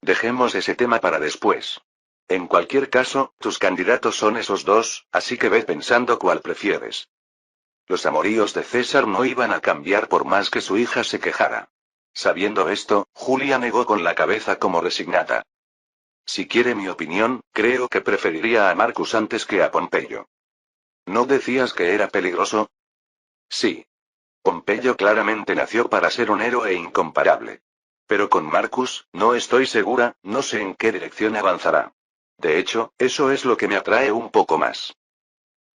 Dejemos ese tema para después. En cualquier caso, tus candidatos son esos dos, así que ve pensando cuál prefieres. Los amoríos de César no iban a cambiar por más que su hija se quejara. Sabiendo esto, Julia negó con la cabeza como resignada. Si quiere mi opinión, creo que preferiría a Marcus antes que a Pompeyo. ¿No decías que era peligroso? Sí. Pompeyo claramente nació para ser un héroe incomparable. Pero con Marcus, no estoy segura, no sé en qué dirección avanzará. De hecho, eso es lo que me atrae un poco más.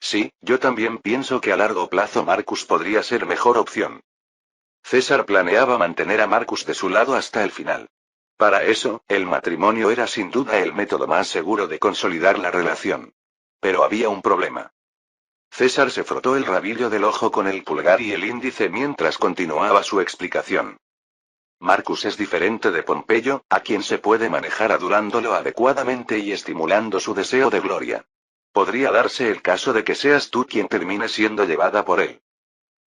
Sí, yo también pienso que a largo plazo Marcus podría ser mejor opción. César planeaba mantener a Marcus de su lado hasta el final. Para eso, el matrimonio era sin duda el método más seguro de consolidar la relación. Pero había un problema. César se frotó el rabillo del ojo con el pulgar y el índice mientras continuaba su explicación. Marcus es diferente de Pompeyo, a quien se puede manejar adulándolo adecuadamente y estimulando su deseo de gloria. Podría darse el caso de que seas tú quien termine siendo llevada por él.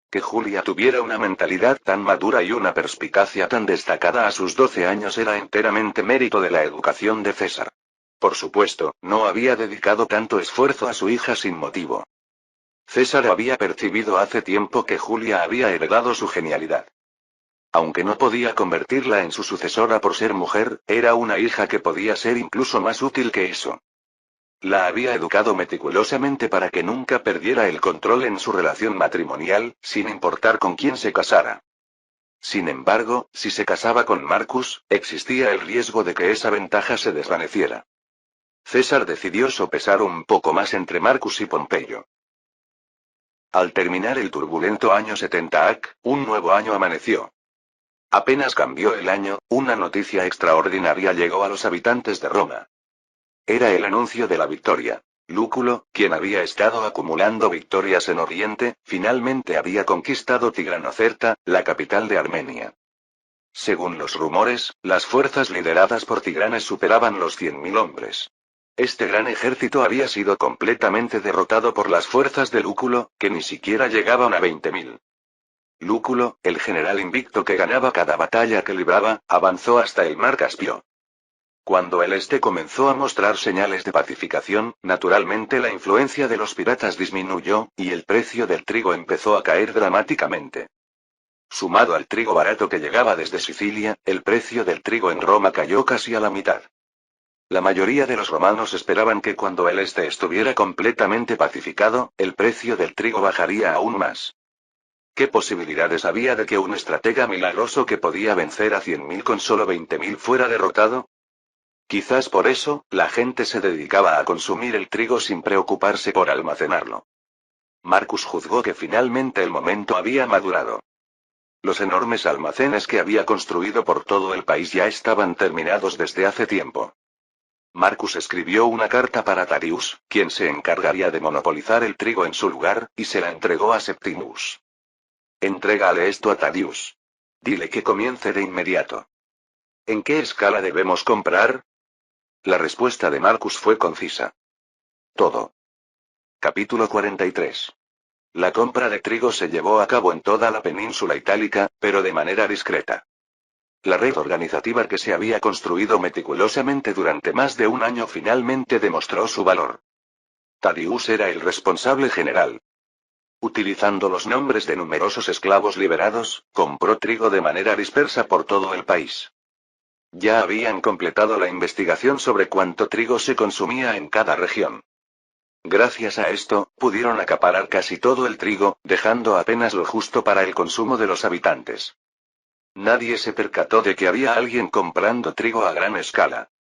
Que Julia tuviera una mentalidad tan madura y una perspicacia tan destacada a sus 12 años era enteramente mérito de la educación de César. Por supuesto, no había dedicado tanto esfuerzo a su hija sin motivo. César había percibido hace tiempo que Julia había heredado su genialidad. Aunque no podía convertirla en su sucesora por ser mujer, era una hija que podía ser incluso más útil que eso. La había educado meticulosamente para que nunca perdiera el control en su relación matrimonial, sin importar con quién se casara. Sin embargo, si se casaba con Marcus, existía el riesgo de que esa ventaja se desvaneciera. César decidió sopesar un poco más entre Marcus y Pompeyo. Al terminar el turbulento año 70 AC, un nuevo año amaneció. Apenas cambió el año, una noticia extraordinaria llegó a los habitantes de Roma. Era el anuncio de la victoria. Lúculo, quien había estado acumulando victorias en Oriente, finalmente había conquistado Tigranocerta, la capital de Armenia. Según los rumores, las fuerzas lideradas por Tigranes superaban los 100.000 hombres. Este gran ejército había sido completamente derrotado por las fuerzas de Lúculo, que ni siquiera llegaban a 20.000. Lúculo, el general invicto que ganaba cada batalla que libraba, avanzó hasta el mar Caspio. Cuando el este comenzó a mostrar señales de pacificación, naturalmente la influencia de los piratas disminuyó, y el precio del trigo empezó a caer dramáticamente. Sumado al trigo barato que llegaba desde Sicilia, el precio del trigo en Roma cayó casi a la mitad. La mayoría de los romanos esperaban que cuando el este estuviera completamente pacificado, el precio del trigo bajaría aún más. ¿Qué posibilidades había de que un estratega milagroso que podía vencer a 100.000 con solo 20.000 fuera derrotado? Quizás por eso, la gente se dedicaba a consumir el trigo sin preocuparse por almacenarlo. Marcus juzgó que finalmente el momento había madurado. Los enormes almacenes que había construido por todo el país ya estaban terminados desde hace tiempo. Marcus escribió una carta para Tarius, quien se encargaría de monopolizar el trigo en su lugar, y se la entregó a Septimius. Entrégale esto a Tarius. Dile que comience de inmediato. ¿En qué escala debemos comprar? La respuesta de Marcus fue concisa. Todo. Capítulo 43. La compra de trigo se llevó a cabo en toda la península itálica, pero de manera discreta. La red organizativa que se había construido meticulosamente durante más de un año finalmente demostró su valor. Tadius era el responsable general. Utilizando los nombres de numerosos esclavos liberados, compró trigo de manera dispersa por todo el país. Ya habían completado la investigación sobre cuánto trigo se consumía en cada región. Gracias a esto, pudieron acaparar casi todo el trigo, dejando apenas lo justo para el consumo de los habitantes. Nadie se percató de que había alguien comprando trigo a gran escala.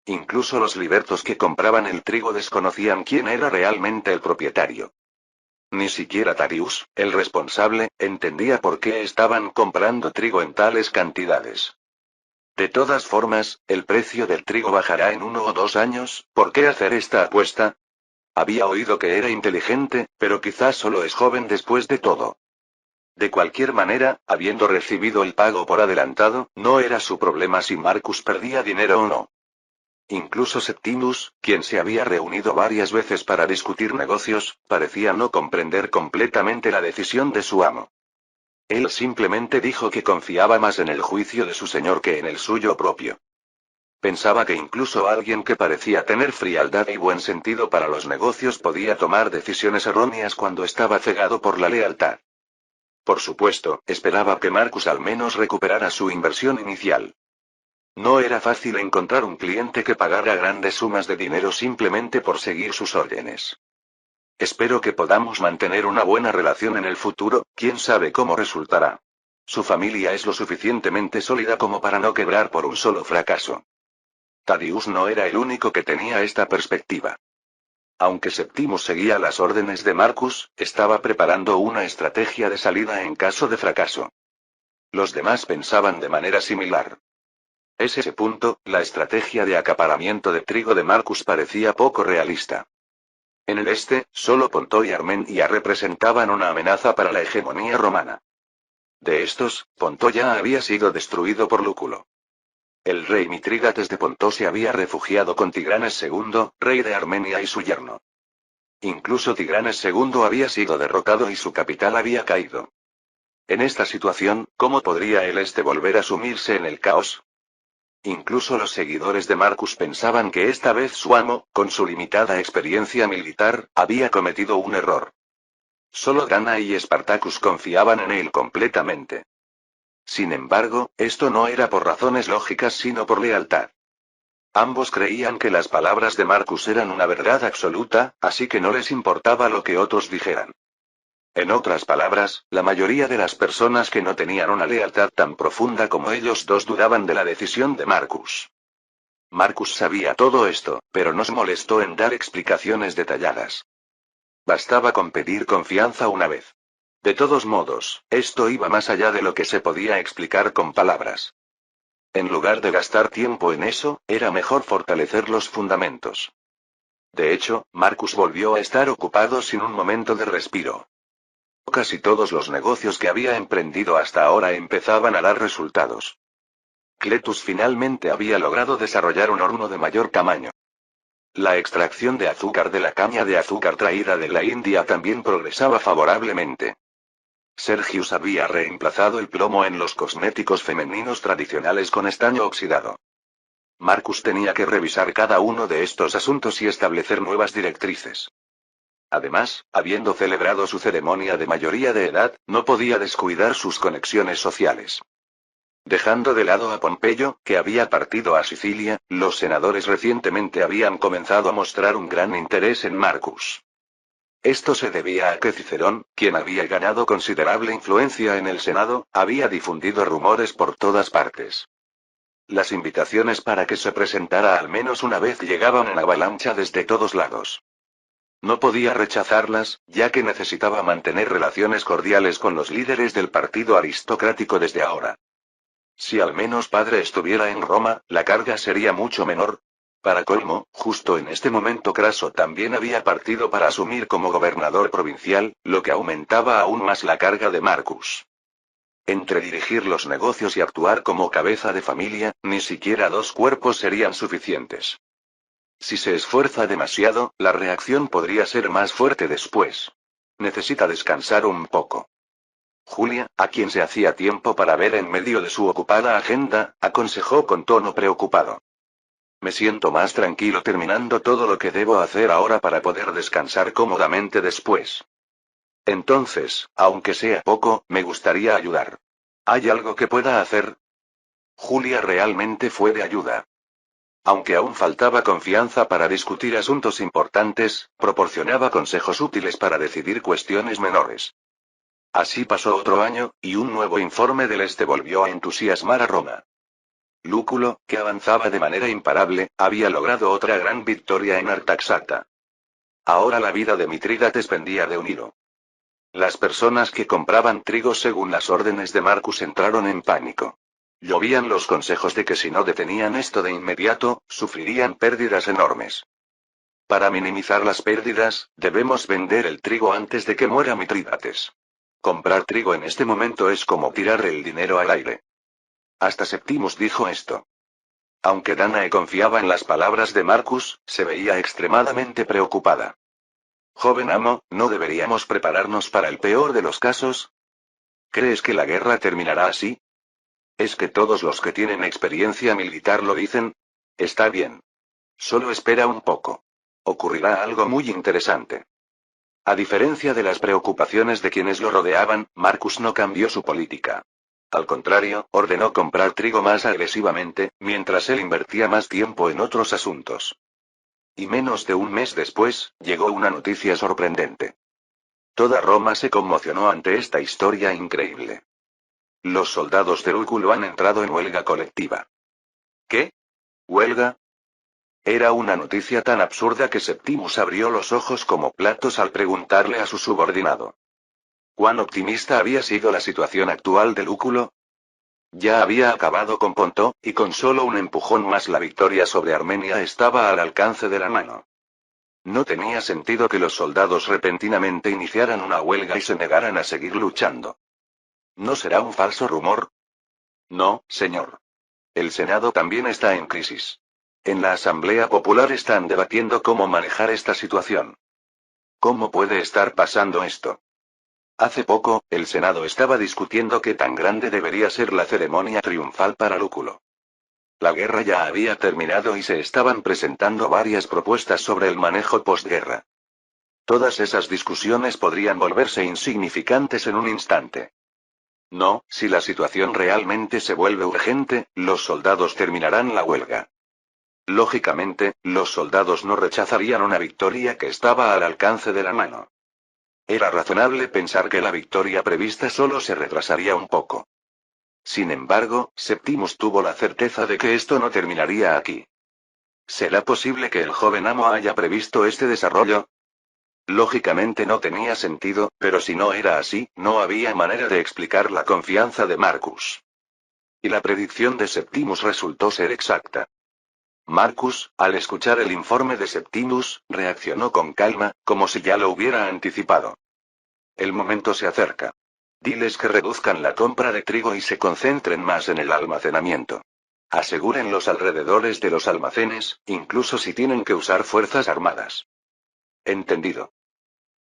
Incluso los libertos que compraban el trigo desconocían quién era realmente el propietario. Ni siquiera Tarius, el responsable, entendía por qué estaban comprando trigo en tales cantidades. De todas formas, el precio del trigo bajará en 1 o 2 años. ¿Por qué hacer esta apuesta? Había oído que era inteligente, pero quizás solo es joven después de todo. De cualquier manera, habiendo recibido el pago por adelantado, no era su problema si Marcus perdía dinero o no. Incluso Septimus, quien se había reunido varias veces para discutir negocios, parecía no comprender completamente la decisión de su amo. Él simplemente dijo que confiaba más en el juicio de su señor que en el suyo propio. Pensaba que incluso alguien que parecía tener frialdad y buen sentido para los negocios podía tomar decisiones erróneas cuando estaba cegado por la lealtad. Por supuesto, esperaba que Marcus al menos recuperara su inversión inicial. No era fácil encontrar un cliente que pagara grandes sumas de dinero simplemente por seguir sus órdenes. Espero que podamos mantener una buena relación en el futuro, quién sabe cómo resultará. Su familia es lo suficientemente sólida como para no quebrar por un solo fracaso. Tadius no era el único que tenía esta perspectiva. Aunque Septimus seguía las órdenes de Marcus, estaba preparando una estrategia de salida en caso de fracaso. Los demás pensaban de manera similar. Ese punto, la estrategia de acaparamiento de trigo de Marcus parecía poco realista. En el este, solo Ponto y Armenia representaban una amenaza para la hegemonía romana. De estos, Ponto ya había sido destruido por Lúculo. El rey Mitrídates de Ponto se había refugiado con Tigranes II, rey de Armenia y su yerno. Incluso Tigranes II había sido derrotado y su capital había caído. En esta situación, ¿cómo podría el este volver a sumirse en el caos? Incluso los seguidores de Marcus pensaban que esta vez su amo, con su limitada experiencia militar, había cometido un error. Solo Dana y Spartacus confiaban en él completamente. Sin embargo, esto no era por razones lógicas sino por lealtad. Ambos creían que las palabras de Marcus eran una verdad absoluta, así que no les importaba lo que otros dijeran. En otras palabras, la mayoría de las personas que no tenían una lealtad tan profunda como ellos dos dudaban de la decisión de Marcus. Marcus sabía todo esto, pero no se molestó en dar explicaciones detalladas. Bastaba con pedir confianza una vez. De todos modos, esto iba más allá de lo que se podía explicar con palabras. En lugar de gastar tiempo en eso, era mejor fortalecer los fundamentos. De hecho, Marcus volvió a estar ocupado sin un momento de respiro. Casi todos los negocios que había emprendido hasta ahora empezaban a dar resultados. Cletus finalmente había logrado desarrollar un horno de mayor tamaño. La extracción de azúcar de la caña de azúcar traída de la India también progresaba favorablemente. Sergius había reemplazado el plomo en los cosméticos femeninos tradicionales con estaño oxidado. Marcus tenía que revisar cada uno de estos asuntos y establecer nuevas directrices. Además, habiendo celebrado su ceremonia de mayoría de edad, no podía descuidar sus conexiones sociales. Dejando de lado a Pompeyo, que había partido a Sicilia, los senadores recientemente habían comenzado a mostrar un gran interés en Marcus. Esto se debía a que Cicerón, quien había ganado considerable influencia en el Senado, había difundido rumores por todas partes. Las invitaciones para que se presentara al menos una vez llegaban en avalancha desde todos lados. No podía rechazarlas, ya que necesitaba mantener relaciones cordiales con los líderes del partido aristocrático desde ahora. Si al menos padre estuviera en Roma, la carga sería mucho menor. Para colmo, justo en este momento Craso también había partido para asumir como gobernador provincial, lo que aumentaba aún más la carga de Marcus. Entre dirigir los negocios y actuar como cabeza de familia, ni siquiera 2 cuerpos serían suficientes. Si se esfuerza demasiado, la reacción podría ser más fuerte después. Necesita descansar un poco. Julia, a quien se hacía tiempo para ver en medio de su ocupada agenda, aconsejó con tono preocupado. Me siento más tranquilo terminando todo lo que debo hacer ahora para poder descansar cómodamente después. Entonces, aunque sea poco, me gustaría ayudar. ¿Hay algo que pueda hacer? Julia realmente fue de ayuda. Aunque aún faltaba confianza para discutir asuntos importantes, proporcionaba consejos útiles para decidir cuestiones menores. Así pasó otro año, y un nuevo informe del Este volvió a entusiasmar a Roma. Lúculo, que avanzaba de manera imparable, había logrado otra gran victoria en Artaxata. Ahora la vida de Mitrídates pendía de un hilo. Las personas que compraban trigo según las órdenes de Marcus entraron en pánico. Llovían los consejos de que si no detenían esto de inmediato, sufrirían pérdidas enormes. Para minimizar las pérdidas, debemos vender el trigo antes de que muera Mitrídates. Comprar trigo en este momento es como tirar el dinero al aire. Hasta Septimus dijo esto. Aunque Danae confiaba en las palabras de Marcus, se veía extremadamente preocupada. Joven amo, ¿no deberíamos prepararnos para el peor de los casos? ¿Crees que la guerra terminará así? ¿Es que todos los que tienen experiencia militar lo dicen? Está bien. Solo espera un poco. Ocurrirá algo muy interesante. A diferencia de las preocupaciones de quienes lo rodeaban, Marcus no cambió su política. Al contrario, ordenó comprar trigo más agresivamente, mientras él invertía más tiempo en otros asuntos. Y menos de un mes después, llegó una noticia sorprendente. Toda Roma se conmocionó ante esta historia increíble. Los soldados de Lúculo han entrado en huelga colectiva. ¿Qué? ¿Huelga? Era una noticia tan absurda que Septimus abrió los ojos como platos al preguntarle a su subordinado. ¿Cuán optimista había sido la situación actual de Lúculo? Ya había acabado con Ponto, y con solo un empujón más la victoria sobre Armenia estaba al alcance de la mano. No tenía sentido que los soldados repentinamente iniciaran una huelga y se negaran a seguir luchando. ¿No será un falso rumor? No, señor. El Senado también está en crisis. En la Asamblea Popular están debatiendo cómo manejar esta situación. ¿Cómo puede estar pasando esto? Hace poco, el Senado estaba discutiendo qué tan grande debería ser la ceremonia triunfal para Lúculo. La guerra ya había terminado y se estaban presentando varias propuestas sobre el manejo postguerra. Todas esas discusiones podrían volverse insignificantes en un instante. No, si la situación realmente se vuelve urgente, los soldados terminarán la huelga. Lógicamente, los soldados no rechazarían una victoria que estaba al alcance de la mano. Era razonable pensar que la victoria prevista solo se retrasaría un poco. Sin embargo, Septimus tuvo la certeza de que esto no terminaría aquí. ¿Será posible que el joven amo haya previsto este desarrollo? Lógicamente no tenía sentido, pero si no era así, no había manera de explicar la confianza de Marcus. Y la predicción de Septimus resultó ser exacta. Marcus, al escuchar el informe de Septimus, reaccionó con calma, como si ya lo hubiera anticipado. El momento se acerca. Diles que reduzcan la compra de trigo y se concentren más en el almacenamiento. Aseguren los alrededores de los almacenes, incluso si tienen que usar fuerzas armadas. Entendido.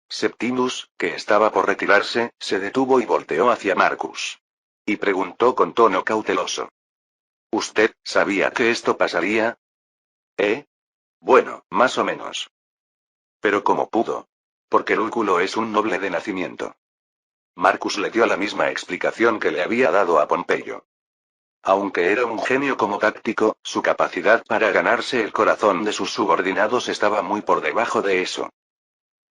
Septimus, que estaba por retirarse, se detuvo y volteó hacia Marcus. Y preguntó con tono cauteloso. ¿Usted sabía que esto pasaría? ¿Eh? Bueno, más o menos. Pero ¿cómo pudo? Porque Lúculo es un noble de nacimiento. Marcus le dio la misma explicación que le había dado a Pompeyo. Aunque era un genio como táctico, su capacidad para ganarse el corazón de sus subordinados estaba muy por debajo de eso.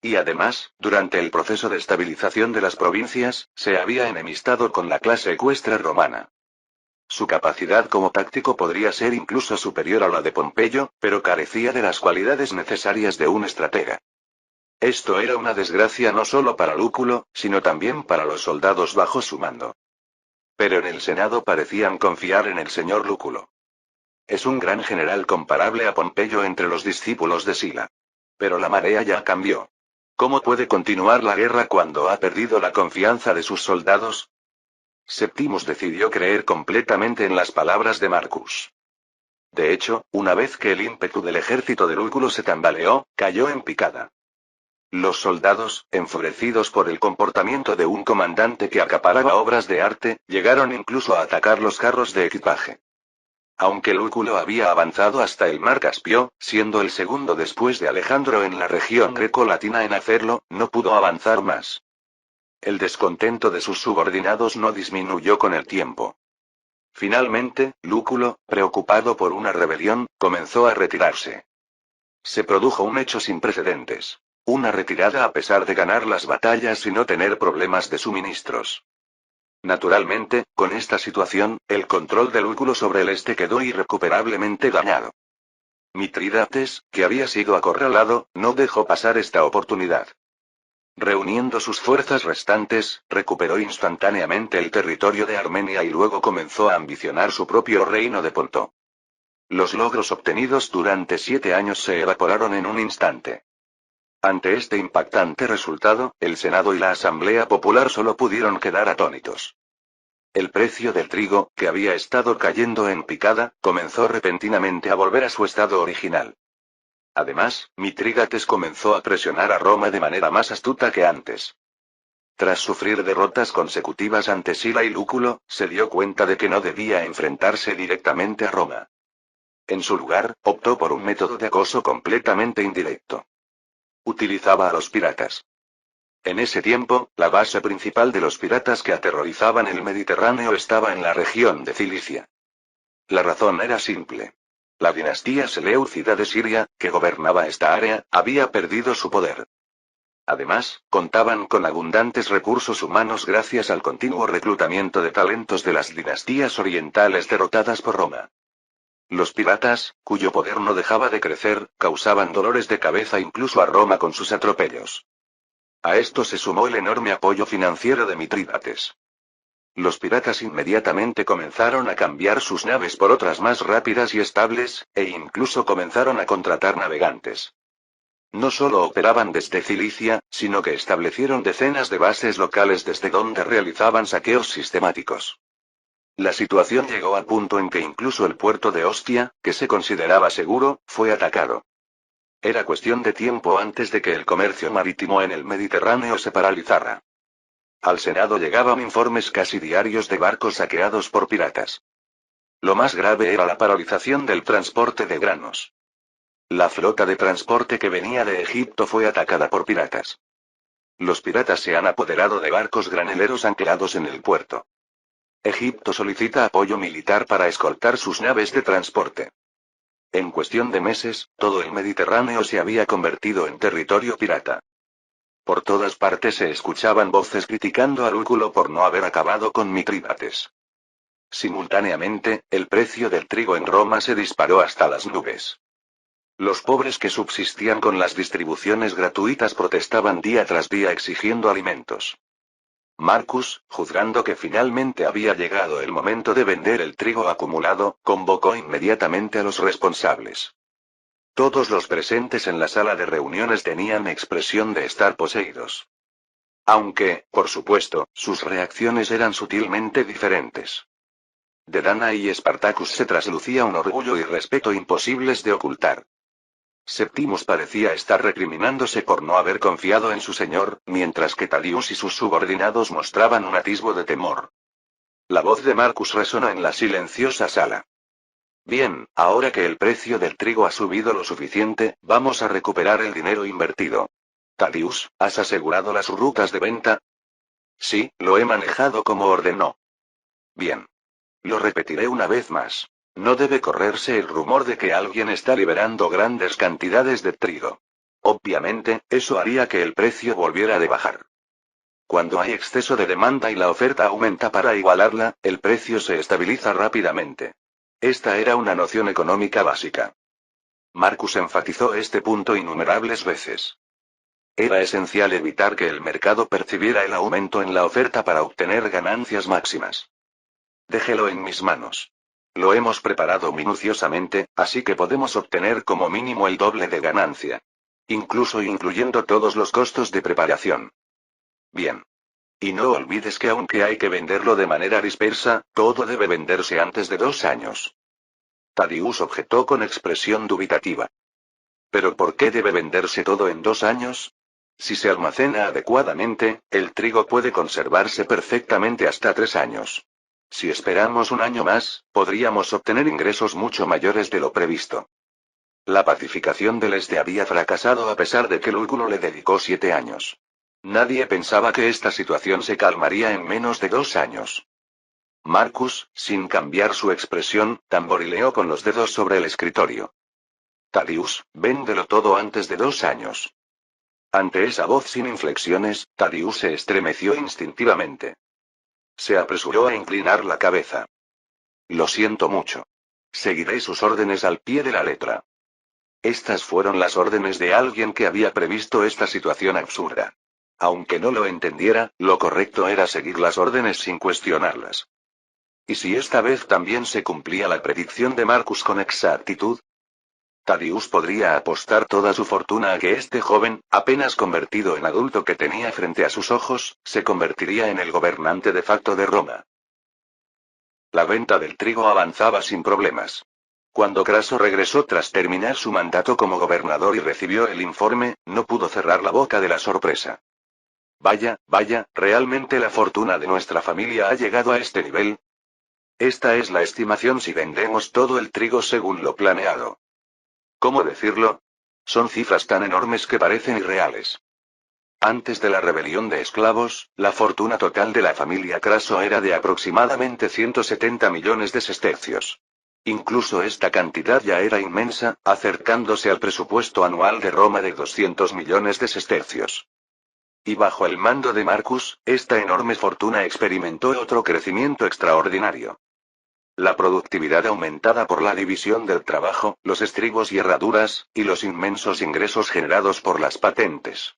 Y además, durante el proceso de estabilización de las provincias, se había enemistado con la clase ecuestre romana. Su capacidad como táctico podría ser incluso superior a la de Pompeyo, pero carecía de las cualidades necesarias de un estratega. Esto era una desgracia no solo para Lúculo, sino también para los soldados bajo su mando. Pero en el Senado parecían confiar en el señor Lúculo. Es un gran general comparable a Pompeyo entre los discípulos de Sila. Pero la marea ya cambió. ¿Cómo puede continuar la guerra cuando ha perdido la confianza de sus soldados? Septimus decidió creer completamente en las palabras de Marcus. De hecho, una vez que el ímpetu del ejército de Lúculo se tambaleó, cayó en picada. Los soldados, enfurecidos por el comportamiento de un comandante que acaparaba obras de arte, llegaron incluso a atacar los carros de equipaje. Aunque Lúculo había avanzado hasta el mar Caspio, siendo el segundo después de Alejandro en la región greco-latina en hacerlo, no pudo avanzar más. El descontento de sus subordinados no disminuyó con el tiempo. Finalmente, Lúculo, preocupado por una rebelión, comenzó a retirarse. Se produjo un hecho sin precedentes. Una retirada a pesar de ganar las batallas y no tener problemas de suministros. Naturalmente, con esta situación, el control de Lúculo sobre el este quedó irrecuperablemente dañado. Mitrídates, que había sido acorralado, no dejó pasar esta oportunidad. Reuniendo sus fuerzas restantes, recuperó instantáneamente el territorio de Armenia y luego comenzó a ambicionar su propio reino de Ponto. Los logros obtenidos durante 7 años se evaporaron en un instante. Ante este impactante resultado, el Senado y la Asamblea Popular solo pudieron quedar atónitos. El precio del trigo, que había estado cayendo en picada, comenzó repentinamente a volver a su estado original. Además, Mitrídates comenzó a presionar a Roma de manera más astuta que antes. Tras sufrir derrotas consecutivas ante Sila y Lúculo, se dio cuenta de que no debía enfrentarse directamente a Roma. En su lugar, optó por un método de acoso completamente indirecto. Utilizaba a los piratas. En ese tiempo, la base principal de los piratas que aterrorizaban el Mediterráneo estaba en la región de Cilicia. La razón era simple. La dinastía Seleucida de Siria, que gobernaba esta área, había perdido su poder. Además, contaban con abundantes recursos humanos gracias al continuo reclutamiento de talentos de las dinastías orientales derrotadas por Roma. Los piratas, cuyo poder no dejaba de crecer, causaban dolores de cabeza incluso a Roma con sus atropellos. A esto se sumó el enorme apoyo financiero de Mitrídates. Los piratas inmediatamente comenzaron a cambiar sus naves por otras más rápidas y estables, e incluso comenzaron a contratar navegantes. No solo operaban desde Cilicia, sino que establecieron decenas de bases locales desde donde realizaban saqueos sistemáticos. La situación llegó al punto en que incluso el puerto de Ostia, que se consideraba seguro, fue atacado. Era cuestión de tiempo antes de que el comercio marítimo en el Mediterráneo se paralizara. Al Senado llegaban informes casi diarios de barcos saqueados por piratas. Lo más grave era la paralización del transporte de granos. La flota de transporte que venía de Egipto fue atacada por piratas. Los piratas se han apoderado de barcos graneleros anclados en el puerto. Egipto solicita apoyo militar para escoltar sus naves de transporte. En cuestión de meses, todo el Mediterráneo se había convertido en territorio pirata. Por todas partes se escuchaban voces criticando a Lúculo por no haber acabado con Mitrídates. Simultáneamente, el precio del trigo en Roma se disparó hasta las nubes. Los pobres que subsistían con las distribuciones gratuitas protestaban día tras día exigiendo alimentos. Marcus, juzgando que finalmente había llegado el momento de vender el trigo acumulado, convocó inmediatamente a los responsables. Todos los presentes en la sala de reuniones tenían expresión de estar poseídos. Aunque, por supuesto, sus reacciones eran sutilmente diferentes. De Danae y Spartacus se traslucía un orgullo y respeto imposibles de ocultar. Septimus parecía estar recriminándose por no haber confiado en su señor, mientras que Tadius y sus subordinados mostraban un atisbo de temor. La voz de Marcus resonó en la silenciosa sala. Bien, ahora que el precio del trigo ha subido lo suficiente, vamos a recuperar el dinero invertido. Tadius, ¿has asegurado las rutas de venta? Sí, lo he manejado como ordenó. Bien. Lo repetiré una vez más. No debe correrse el rumor de que alguien está liberando grandes cantidades de trigo. Obviamente, eso haría que el precio volviera a bajar. Cuando hay exceso de demanda y la oferta aumenta para igualarla, el precio se estabiliza rápidamente. Esta era una noción económica básica. Marcus enfatizó este punto innumerables veces. Era esencial evitar que el mercado percibiera el aumento en la oferta para obtener ganancias máximas. Déjelo en mis manos. Lo hemos preparado minuciosamente, así que podemos obtener como mínimo el doble de ganancia. Incluso incluyendo todos los costos de preparación. Bien. Y no olvides que aunque hay que venderlo de manera dispersa, todo debe venderse antes de 2 años. Tadius objetó con expresión dubitativa. ¿Pero por qué debe venderse todo en 2 años? Si se almacena adecuadamente, el trigo puede conservarse perfectamente hasta 3 años. Si esperamos un año más, podríamos obtener ingresos mucho mayores de lo previsto. La pacificación del este había fracasado a pesar de que Lúculo le dedicó 7 años. Nadie pensaba que esta situación se calmaría en menos de 2 años. Marcus, sin cambiar su expresión, tamborileó con los dedos sobre el escritorio. Tadius, véndelo todo antes de 2 años. Ante esa voz sin inflexiones, Tadius se estremeció instintivamente. Se apresuró a inclinar la cabeza. Lo siento mucho. Seguiré sus órdenes al pie de la letra. Estas fueron las órdenes de alguien que había previsto esta situación absurda. Aunque no lo entendiera, lo correcto era seguir las órdenes sin cuestionarlas. ¿Y si esta vez también se cumplía la predicción de Marcus con exactitud? Tadius podría apostar toda su fortuna a que este joven, apenas convertido en adulto que tenía frente a sus ojos, se convertiría en el gobernante de facto de Roma. La venta del trigo avanzaba sin problemas. Cuando Craso regresó tras terminar su mandato como gobernador y recibió el informe, no pudo cerrar la boca de la sorpresa. Vaya, realmente la fortuna de nuestra familia ha llegado a este nivel. Esta es la estimación si vendemos todo el trigo según lo planeado. ¿Cómo decirlo? Son cifras tan enormes que parecen irreales. Antes de la rebelión de esclavos, la fortuna total de la familia Craso era de aproximadamente 170 millones de sestercios. Incluso esta cantidad ya era inmensa, acercándose al presupuesto anual de Roma de 200 millones de sestercios. Y bajo el mando de Marcus, esta enorme fortuna experimentó otro crecimiento extraordinario. La productividad aumentada por la división del trabajo, los estribos y herraduras, y los inmensos ingresos generados por las patentes.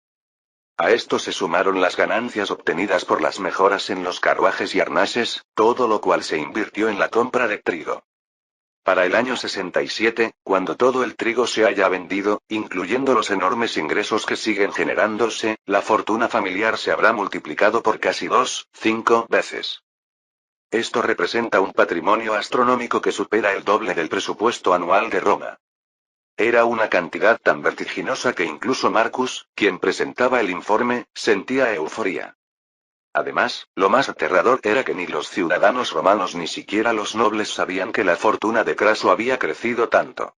A esto se sumaron las ganancias obtenidas por las mejoras en los carruajes y arnases, todo lo cual se invirtió en la compra de trigo. Para el año 67, cuando todo el trigo se haya vendido, incluyendo los enormes ingresos que siguen generándose, la fortuna familiar se habrá multiplicado por casi 5 veces. Esto representa un patrimonio astronómico que supera el doble del presupuesto anual de Roma. Era una cantidad tan vertiginosa que incluso Marcus, quien presentaba el informe, sentía euforia. Además, lo más aterrador era que ni los ciudadanos romanos ni siquiera los nobles sabían que la fortuna de Craso había crecido tanto.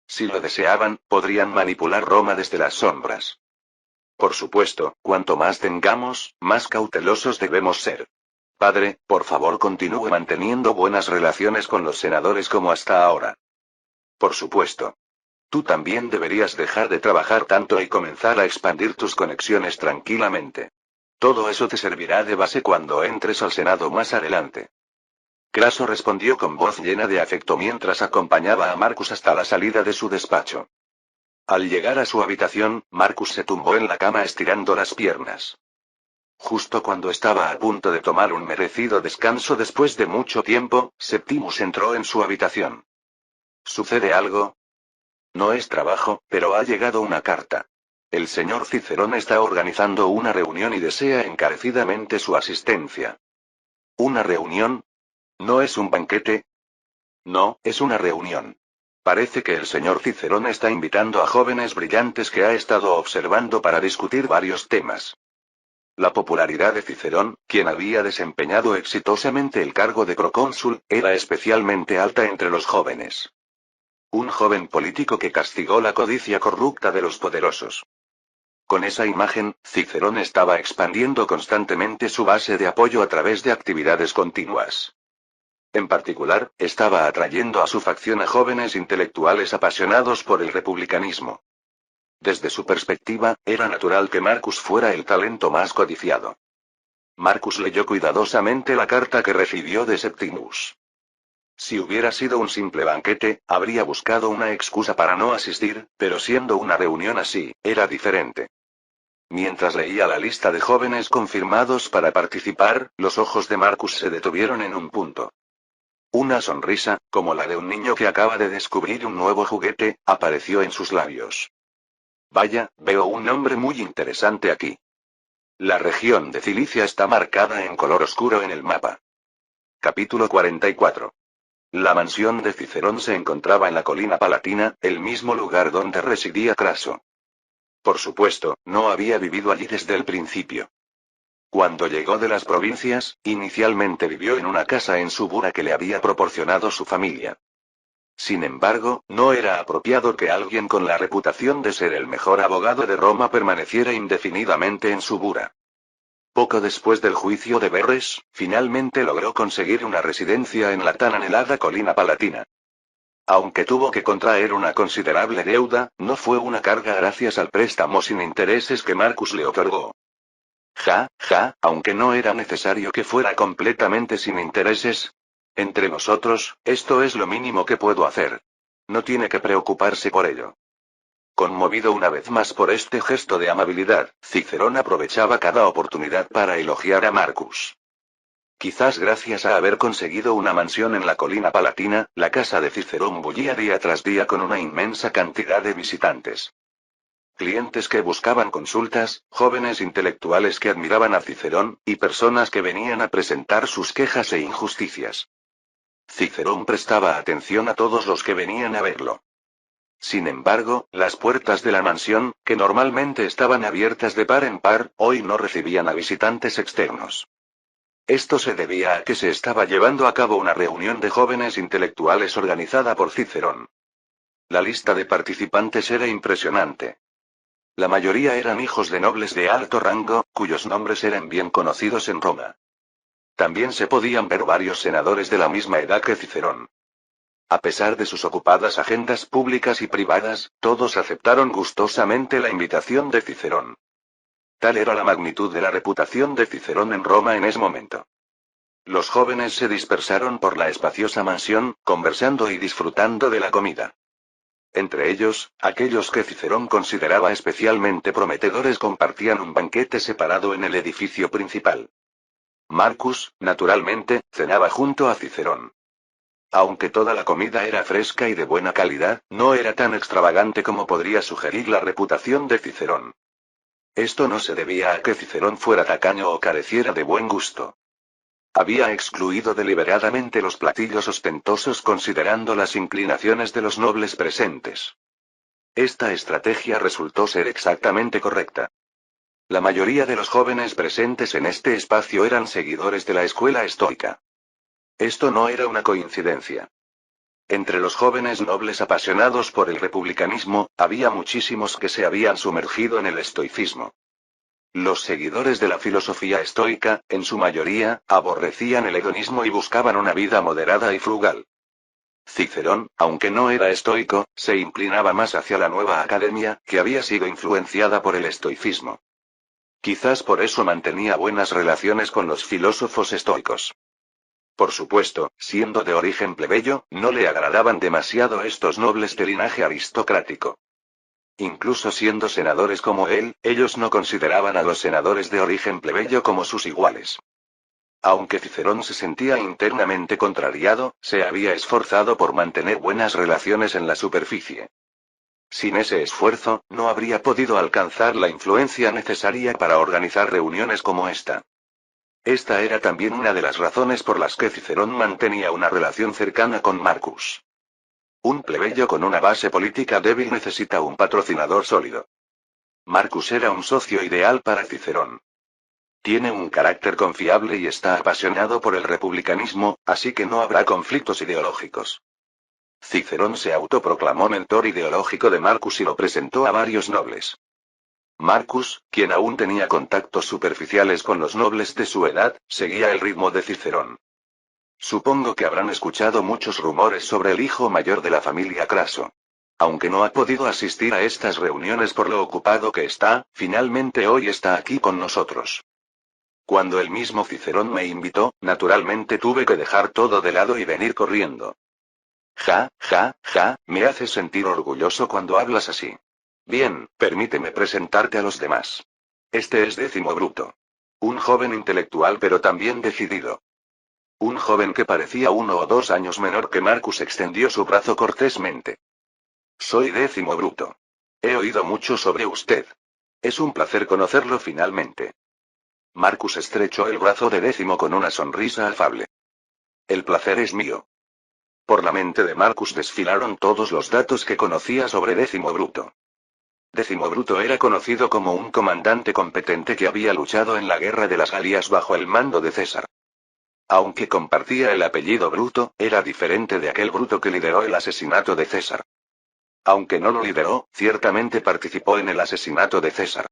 Si lo deseaban, podrían manipular Roma desde las sombras. Por supuesto, cuanto más tengamos, más cautelosos debemos ser. Padre, por favor continúe manteniendo buenas relaciones con los senadores como hasta ahora. Por supuesto. Tú también deberías dejar de trabajar tanto y comenzar a expandir tus conexiones tranquilamente. Todo eso te servirá de base cuando entres al Senado más adelante. Craso respondió con voz llena de afecto mientras acompañaba a Marcus hasta la salida de su despacho. Al llegar a su habitación, Marcus se tumbó en la cama estirando las piernas. Justo cuando estaba a punto de tomar un merecido descanso después de mucho tiempo, Septimus entró en su habitación. ¿Sucede algo? No es trabajo, pero ha llegado una carta. El señor Cicerón está organizando una reunión y desea encarecidamente su asistencia. ¿Una reunión? ¿No es un banquete? No, es una reunión. Parece que el señor Cicerón está invitando a jóvenes brillantes que ha estado observando para discutir varios temas. La popularidad de Cicerón, quien había desempeñado exitosamente el cargo de procónsul, era especialmente alta entre los jóvenes. Un joven político que castigó la codicia corrupta de los poderosos. Con esa imagen, Cicerón estaba expandiendo constantemente su base de apoyo a través de actividades continuas. En particular, estaba atrayendo a su facción a jóvenes intelectuales apasionados por el republicanismo. Desde su perspectiva, era natural que Marcus fuera el talento más codiciado. Marcus leyó cuidadosamente la carta que recibió de Septimus. Si hubiera sido un simple banquete, habría buscado una excusa para no asistir, pero siendo una reunión así, era diferente. Mientras leía la lista de jóvenes confirmados para participar, los ojos de Marcus se detuvieron en un punto. Una sonrisa, como la de un niño que acaba de descubrir un nuevo juguete, apareció en sus labios. Vaya, veo un nombre muy interesante aquí. La región de Cilicia está marcada en color oscuro en el mapa. Capítulo 44. La mansión de Cicerón se encontraba en la colina palatina, el mismo lugar donde residía Craso. Por supuesto, no había vivido allí desde el principio. Cuando llegó de las provincias, inicialmente vivió en una casa en Subura que le había proporcionado su familia. Sin embargo, no era apropiado que alguien con la reputación de ser el mejor abogado de Roma permaneciera indefinidamente en Subura. Poco después del juicio de Verres, finalmente logró conseguir una residencia en la tan anhelada colina palatina. Aunque tuvo que contraer una considerable deuda, no fue una carga gracias al préstamo sin intereses que Marcus le otorgó. Aunque no era necesario que fuera completamente sin intereses. Entre nosotros, esto es lo mínimo que puedo hacer. No tiene que preocuparse por ello. Conmovido una vez más por este gesto de amabilidad, Cicerón aprovechaba cada oportunidad para elogiar a Marcus. Quizás gracias a haber conseguido una mansión en la colina palatina, la casa de Cicerón bullía día tras día con una inmensa cantidad de visitantes. Clientes que buscaban consultas, jóvenes intelectuales que admiraban a Cicerón, y personas que venían a presentar sus quejas e injusticias. Cicerón prestaba atención a todos los que venían a verlo. Sin embargo, las puertas de la mansión, que normalmente estaban abiertas de par en par, hoy no recibían a visitantes externos. Esto se debía a que se estaba llevando a cabo una reunión de jóvenes intelectuales organizada por Cicerón. La lista de participantes era impresionante. La mayoría eran hijos de nobles de alto rango, cuyos nombres eran bien conocidos en Roma. También se podían ver varios senadores de la misma edad que Cicerón. A pesar de sus ocupadas agendas públicas y privadas, todos aceptaron gustosamente la invitación de Cicerón. Tal era la magnitud de la reputación de Cicerón en Roma en ese momento. Los jóvenes se dispersaron por la espaciosa mansión, conversando y disfrutando de la comida. Entre ellos, aquellos que Cicerón consideraba especialmente prometedores compartían un banquete separado en el edificio principal. Marcus, naturalmente, cenaba junto a Cicerón. Aunque toda la comida era fresca y de buena calidad, no era tan extravagante como podría sugerir la reputación de Cicerón. Esto no se debía a que Cicerón fuera tacaño o careciera de buen gusto. Había excluido deliberadamente los platillos ostentosos considerando las inclinaciones de los nobles presentes. Esta estrategia resultó ser exactamente correcta. La mayoría de los jóvenes presentes en este espacio eran seguidores de la escuela estoica. Esto no era una coincidencia. Entre los jóvenes nobles apasionados por el republicanismo, había muchísimos que se habían sumergido en el estoicismo. Los seguidores de la filosofía estoica, en su mayoría, aborrecían el hedonismo y buscaban una vida moderada y frugal. Cicerón, aunque no era estoico, se inclinaba más hacia la nueva academia, que había sido influenciada por el estoicismo. Quizás por eso mantenía buenas relaciones con los filósofos estoicos. Por supuesto, siendo de origen plebeyo, no le agradaban demasiado estos nobles de linaje aristocrático. Incluso siendo senadores como él, ellos no consideraban a los senadores de origen plebeyo como sus iguales. Aunque Cicerón se sentía internamente contrariado, se había esforzado por mantener buenas relaciones en la superficie. Sin ese esfuerzo, no habría podido alcanzar la influencia necesaria para organizar reuniones como esta. Esta era también una de las razones por las que Cicerón mantenía una relación cercana con Marcus. Un plebeyo con una base política débil necesita un patrocinador sólido. Marcus era un socio ideal para Cicerón. Tiene un carácter confiable y está apasionado por el republicanismo, así que no habrá conflictos ideológicos. Cicerón se autoproclamó mentor ideológico de Marcus y lo presentó a varios nobles. Marcus, quien aún tenía contactos superficiales con los nobles de su edad, seguía el ritmo de Cicerón. Supongo que habrán escuchado muchos rumores sobre el hijo mayor de la familia Craso. Aunque no ha podido asistir a estas reuniones por lo ocupado que está, finalmente hoy está aquí con nosotros. Cuando el mismo Cicerón me invitó, naturalmente tuve que dejar todo de lado y venir corriendo. Ja, ja, ja, me haces sentir orgulloso cuando hablas así. Bien, permíteme presentarte a los demás. Este es Décimo Bruto. Un joven intelectual pero también decidido. Un joven que parecía 1 o 2 años menor que Marcus extendió su brazo cortésmente. Soy Décimo Bruto. He oído mucho sobre usted. Es un placer conocerlo finalmente. Marcus estrechó el brazo de Décimo con una sonrisa afable. El placer es mío. Por la mente de Marcus desfilaron todos los datos que conocía sobre Décimo Bruto. Décimo Bruto era conocido como un comandante competente que había luchado en la guerra de las Galias bajo el mando de César. Aunque compartía el apellido Bruto, era diferente de aquel Bruto que lideró el asesinato de César. Aunque no lo lideró, ciertamente participó en el asesinato de César.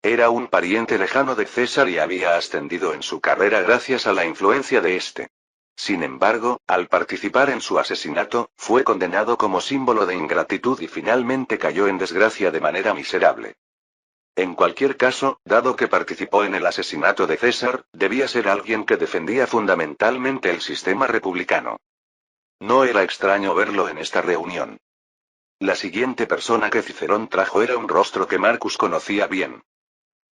Era un pariente lejano de César y había ascendido en su carrera gracias a la influencia de este. Sin embargo, al participar en su asesinato, fue condenado como símbolo de ingratitud y finalmente cayó en desgracia de manera miserable. En cualquier caso, dado que participó en el asesinato de César, debía ser alguien que defendía fundamentalmente el sistema republicano. No era extraño verlo en esta reunión. La siguiente persona que Cicerón trajo era un rostro que Marcus conocía bien.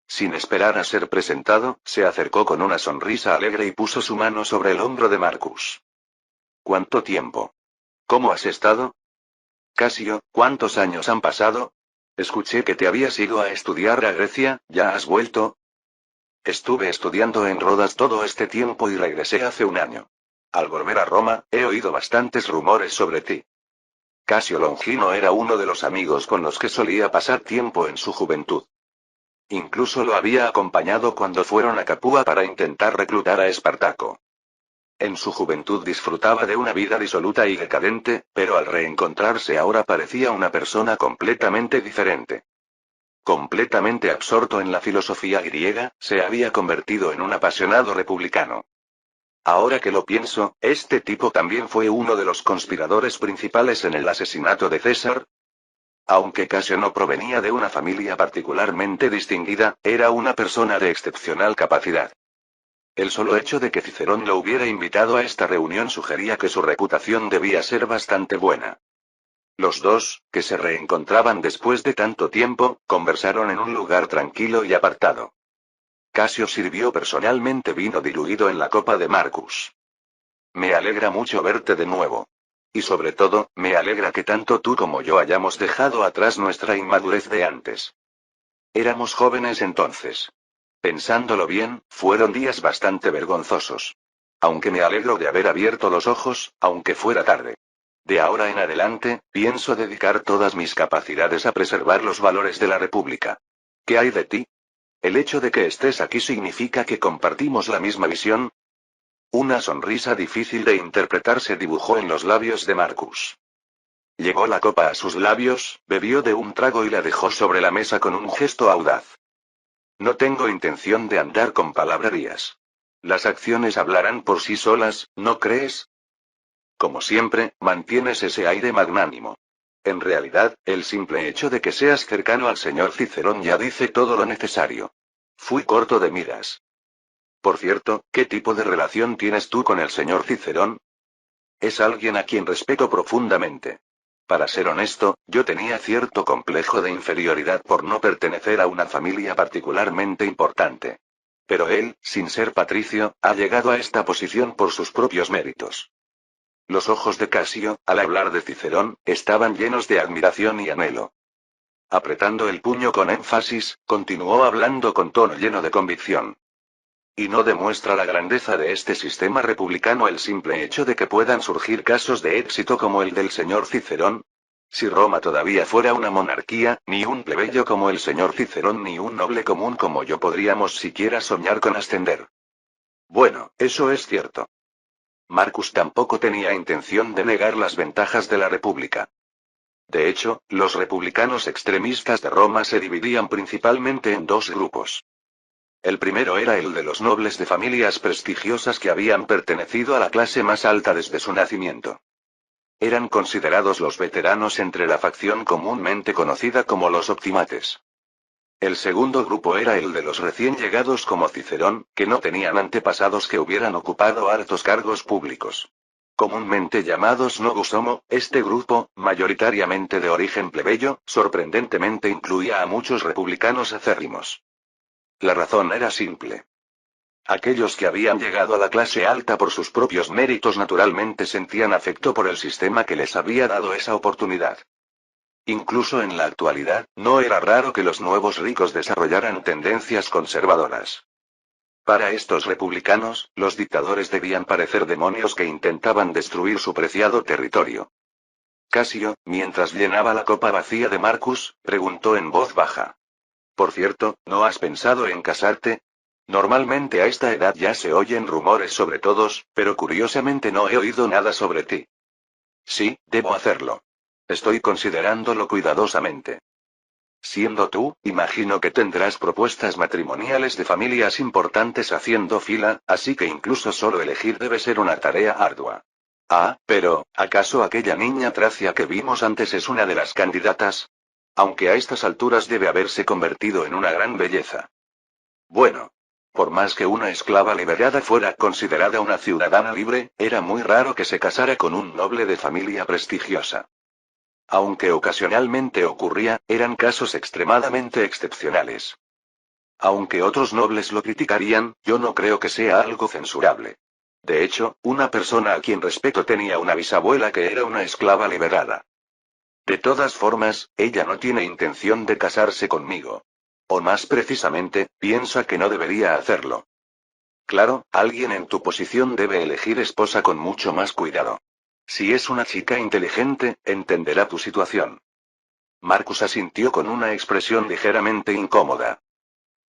Sin esperar a ser presentado, se acercó con una sonrisa alegre y puso su mano sobre el hombro de Marcus. ¿Cuánto tiempo? ¿Cómo has estado? Casio, ¿cuántos años han pasado? Escuché que te habías ido a estudiar a Grecia, ¿ya has vuelto? Estuve estudiando en Rodas todo este tiempo y regresé hace un año. Al volver a Roma, he oído bastantes rumores sobre ti. Casio Longino era uno de los amigos con los que solía pasar tiempo en su juventud. Incluso lo había acompañado cuando fueron a Capua para intentar reclutar a Espartaco. En su juventud disfrutaba de una vida disoluta y decadente, pero al reencontrarse ahora parecía una persona completamente diferente. Completamente absorto en la filosofía griega, se había convertido en un apasionado republicano. Ahora que lo pienso, este tipo también fue uno de los conspiradores principales en el asesinato de César. Aunque Casio no provenía de una familia particularmente distinguida, era una persona de excepcional capacidad. El solo hecho de que Cicerón lo hubiera invitado a esta reunión sugería que su reputación debía ser bastante buena. Los dos, que se reencontraban después de tanto tiempo, conversaron en un lugar tranquilo y apartado. Casio sirvió personalmente vino diluido en la copa de Marcus. Me alegra mucho verte de nuevo. Y sobre todo, me alegra que tanto tú como yo hayamos dejado atrás nuestra inmadurez de antes. Éramos jóvenes entonces. Pensándolo bien, fueron días bastante vergonzosos. Aunque me alegro de haber abierto los ojos, aunque fuera tarde. De ahora en adelante, pienso dedicar todas mis capacidades a preservar los valores de la República. ¿Qué hay de ti? ¿El hecho de que estés aquí significa que compartimos la misma visión? Una sonrisa difícil de interpretar se dibujó en los labios de Marcus. Llevó la copa a sus labios, bebió de un trago y la dejó sobre la mesa con un gesto audaz. No tengo intención de andar con palabrerías. Las acciones hablarán por sí solas, ¿no crees? Como siempre, mantienes ese aire magnánimo. En realidad, el simple hecho de que seas cercano al señor Cicerón ya dice todo lo necesario. Fui corto de miras. Por cierto, ¿qué tipo de relación tienes tú con el señor Cicerón? Es alguien a quien respeto profundamente. Para ser honesto, yo tenía cierto complejo de inferioridad por no pertenecer a una familia particularmente importante. Pero él, sin ser patricio, ha llegado a esta posición por sus propios méritos. Los ojos de Casio, al hablar de Cicerón, estaban llenos de admiración y anhelo. Apretando el puño con énfasis, continuó hablando con tono lleno de convicción. ¿Y no demuestra la grandeza de este sistema republicano el simple hecho de que puedan surgir casos de éxito como el del señor Cicerón? Si Roma todavía fuera una monarquía, ni un plebeyo como el señor Cicerón ni un noble común como yo podríamos siquiera soñar con ascender. Bueno, eso es cierto. Marcus tampoco tenía intención de negar las ventajas de la república. De hecho, los republicanos extremistas de Roma se dividían principalmente en dos grupos. El primero era el de los nobles de familias prestigiosas que habían pertenecido a la clase más alta desde su nacimiento. Eran considerados los veteranos entre la facción comúnmente conocida como los optimates. El segundo grupo era el de los recién llegados como Cicerón, que no tenían antepasados que hubieran ocupado altos cargos públicos. Comúnmente llamados novus homo, este grupo, mayoritariamente de origen plebeyo, sorprendentemente incluía a muchos republicanos acérrimos. La razón era simple. Aquellos que habían llegado a la clase alta por sus propios méritos naturalmente sentían afecto por el sistema que les había dado esa oportunidad. Incluso en la actualidad, no era raro que los nuevos ricos desarrollaran tendencias conservadoras. Para estos republicanos, los dictadores debían parecer demonios que intentaban destruir su preciado territorio. Casio, mientras llenaba la copa vacía de Marcus, preguntó en voz baja. Por cierto, ¿no has pensado en casarte? Normalmente a esta edad ya se oyen rumores sobre todos, pero curiosamente no he oído nada sobre ti. Sí, debo hacerlo. Estoy considerándolo cuidadosamente. Siendo tú, imagino que tendrás propuestas matrimoniales de familias importantes haciendo fila, así que incluso solo elegir debe ser una tarea ardua. Ah, pero, ¿acaso aquella niña Tracia que vimos antes es una de las candidatas? Aunque a estas alturas debe haberse convertido en una gran belleza. Bueno. Por más que una esclava liberada fuera considerada una ciudadana libre, era muy raro que se casara con un noble de familia prestigiosa. Aunque ocasionalmente ocurría, eran casos extremadamente excepcionales. Aunque otros nobles lo criticarían, yo no creo que sea algo censurable. De hecho, una persona a quien respeto tenía una bisabuela que era una esclava liberada. De todas formas, ella no tiene intención de casarse conmigo. O más precisamente, piensa que no debería hacerlo. Claro, alguien en tu posición debe elegir esposa con mucho más cuidado. Si es una chica inteligente, entenderá tu situación. Marcus asintió con una expresión ligeramente incómoda.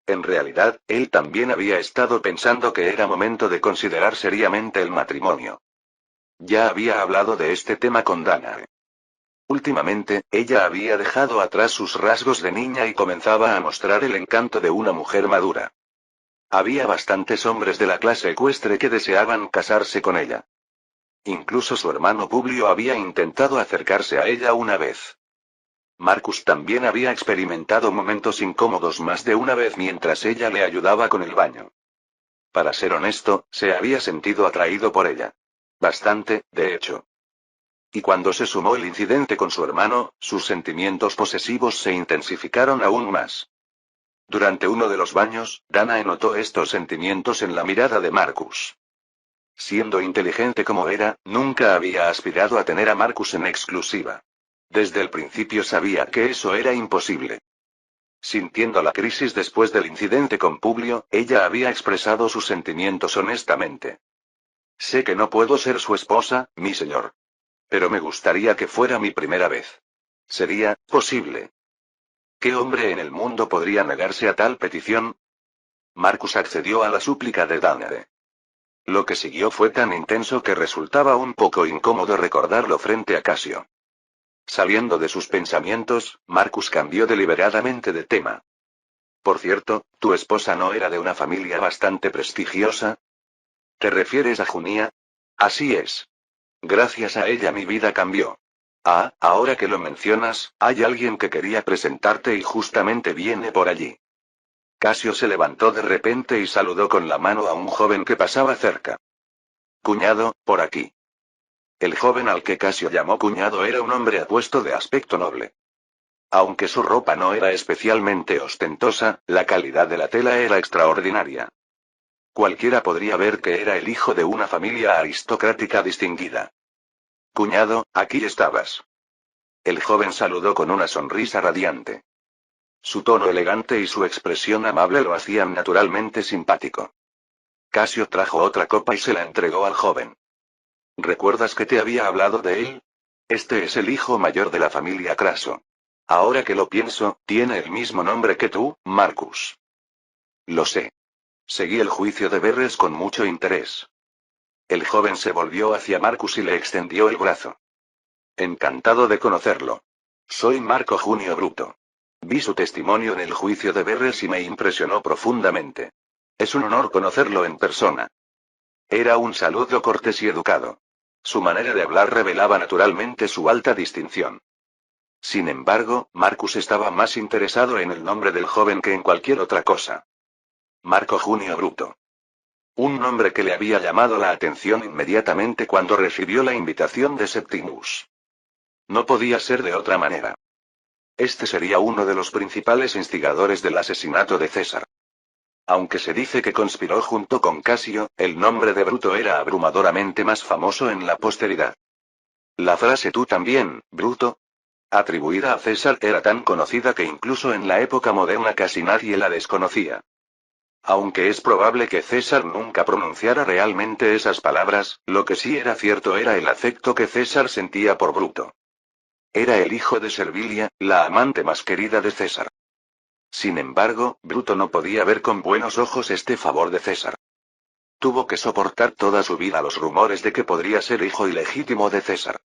En realidad, él también había estado pensando que era momento de considerar seriamente el matrimonio. Ya había hablado de este tema con Danae. Últimamente, ella había dejado atrás sus rasgos de niña y comenzaba a mostrar el encanto de una mujer madura. Había bastantes hombres de la clase ecuestre que deseaban casarse con ella. Incluso su hermano Publio había intentado acercarse a ella una vez. Marcus también había experimentado momentos incómodos más de una vez mientras ella le ayudaba con el baño. Para ser honesto, se había sentido atraído por ella. Bastante, de hecho. Y cuando se sumó el incidente con su hermano, sus sentimientos posesivos se intensificaron aún más. Durante uno de los baños, Danae notó estos sentimientos en la mirada de Marcus. Siendo inteligente como era, nunca había aspirado a tener a Marcus en exclusiva. Desde el principio sabía que eso era imposible. Sintiendo la crisis después del incidente con Publio, ella había expresado sus sentimientos honestamente. Sé que no puedo ser su esposa, mi señor. Pero me gustaría que fuera mi primera vez. ¿Sería posible? ¿Qué hombre en el mundo podría negarse a tal petición? Marcus accedió a la súplica de Danae. Lo que siguió fue tan intenso que resultaba un poco incómodo recordarlo frente a Casio. Saliendo de sus pensamientos, Marcus cambió deliberadamente de tema. Por cierto, ¿tu esposa no era de una familia bastante prestigiosa? ¿Te refieres a Junia? Así es. Gracias a ella mi vida cambió. Ah, ahora que lo mencionas, hay alguien que quería presentarte y justamente viene por allí. Casio se levantó de repente y saludó con la mano a un joven que pasaba cerca. Cuñado, por aquí. El joven al que Casio llamó cuñado era un hombre apuesto de aspecto noble. Aunque su ropa no era especialmente ostentosa, la calidad de la tela era extraordinaria. Cualquiera podría ver que era el hijo de una familia aristocrática distinguida. Cuñado, aquí estabas. El joven saludó con una sonrisa radiante. Su tono elegante y su expresión amable lo hacían naturalmente simpático. Casio trajo otra copa y se la entregó al joven. ¿Recuerdas que te había hablado de él? Este es el hijo mayor de la familia Craso. Ahora que lo pienso, tiene el mismo nombre que tú, Marcus. Lo sé. Seguí el juicio de Verres con mucho interés. El joven se volvió hacia Marcus y le extendió el brazo. Encantado de conocerlo. Soy Marco Junio Bruto. Vi su testimonio en el juicio de Verres y me impresionó profundamente. Es un honor conocerlo en persona. Era un saludo cortés y educado. Su manera de hablar revelaba naturalmente su alta distinción. Sin embargo, Marcus estaba más interesado en el nombre del joven que en cualquier otra cosa. Marco Junio Bruto. Un nombre que le había llamado la atención inmediatamente cuando recibió la invitación de Septimus. No podía ser de otra manera. Este sería uno de los principales instigadores del asesinato de César. Aunque se dice que conspiró junto con Casio, el nombre de Bruto era abrumadoramente más famoso en la posteridad. La frase tú también, Bruto, atribuida a César era tan conocida que incluso en la época moderna casi nadie la desconocía. Aunque es probable que César nunca pronunciara realmente esas palabras, lo que sí era cierto era el afecto que César sentía por Bruto. Era el hijo de Servilia, la amante más querida de César. Sin embargo, Bruto no podía ver con buenos ojos este favor de César. Tuvo que soportar toda su vida los rumores de que podría ser hijo ilegítimo de César.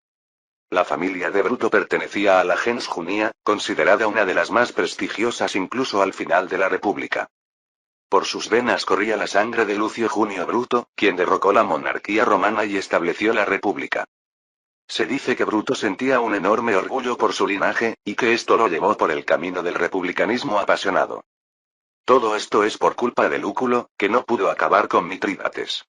La familia de Bruto pertenecía a la gens Junia, considerada una de las más prestigiosas incluso al final de la República. Por sus venas corría la sangre de Lucio Junio Bruto, quien derrocó la monarquía romana y estableció la República. Se dice que Bruto sentía un enorme orgullo por su linaje, y que esto lo llevó por el camino del republicanismo apasionado. Todo esto es por culpa de Lúculo, que no pudo acabar con Mitrídates.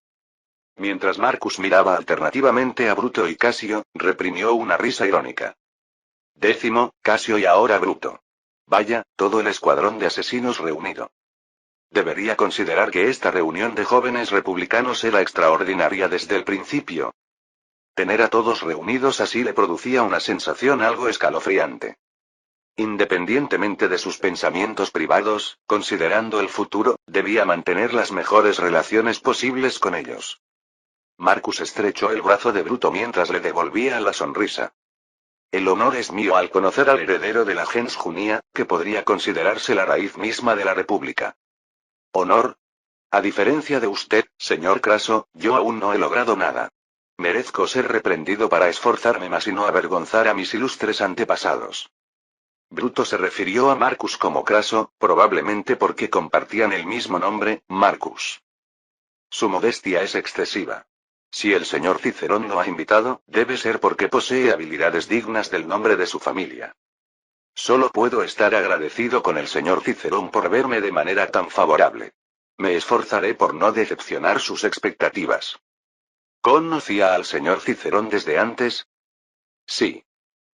Mientras Marcus miraba alternativamente a Bruto y Casio, reprimió una risa irónica. Casio y ahora Bruto. Vaya, todo el escuadrón de asesinos reunido. Debería considerar que esta reunión de jóvenes republicanos era extraordinaria desde el principio. Tener a todos reunidos así le producía una sensación algo escalofriante. Independientemente de sus pensamientos privados, considerando el futuro, debía mantener las mejores relaciones posibles con ellos. Marcus estrechó el brazo de Bruto mientras le devolvía la sonrisa. El honor es mío al conocer al heredero de la gens Junia, que podría considerarse la raíz misma de la República. ¿Honor? A diferencia de usted, señor Craso, yo aún no he logrado nada. Merezco ser reprendido para esforzarme más y no avergonzar a mis ilustres antepasados. Bruto se refirió a Marcus como Craso, probablemente porque compartían el mismo nombre, Marcus. Su modestia es excesiva. Si el señor Cicerón lo ha invitado, debe ser porque posee habilidades dignas del nombre de su familia. Solo puedo estar agradecido con el señor Cicerón por verme de manera tan favorable. Me esforzaré por no decepcionar sus expectativas. ¿Conocía al señor Cicerón desde antes? Sí.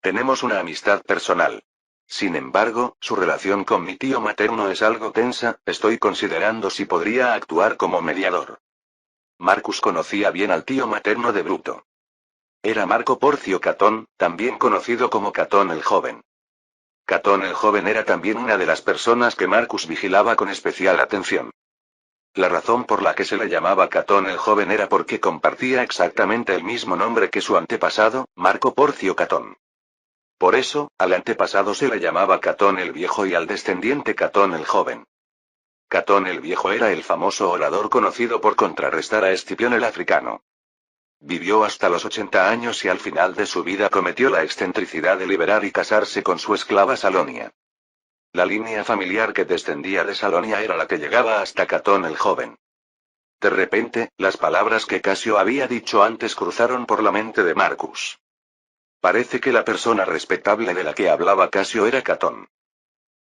Tenemos una amistad personal. Sin embargo, su relación con mi tío materno es algo tensa, estoy considerando si podría actuar como mediador. Marcus conocía bien al tío materno de Bruto. Era Marco Porcio Catón, también conocido como Catón el Joven. Catón el Joven era también una de las personas que Marcus vigilaba con especial atención. La razón por la que se le llamaba Catón el Joven era porque compartía exactamente el mismo nombre que su antepasado, Marco Porcio Catón. Por eso, al antepasado se le llamaba Catón el Viejo y al descendiente Catón el Joven. Catón el Viejo era el famoso orador conocido por contrarrestar a Escipión el Africano. Vivió hasta los 80 años y al final de su vida cometió la excentricidad de liberar y casarse con su esclava Salonia. La línea familiar que descendía de Salonia era la que llegaba hasta Catón el Joven. De repente, las palabras que Casio había dicho antes cruzaron por la mente de Marcus. Parece que la persona respetable de la que hablaba Casio era Catón.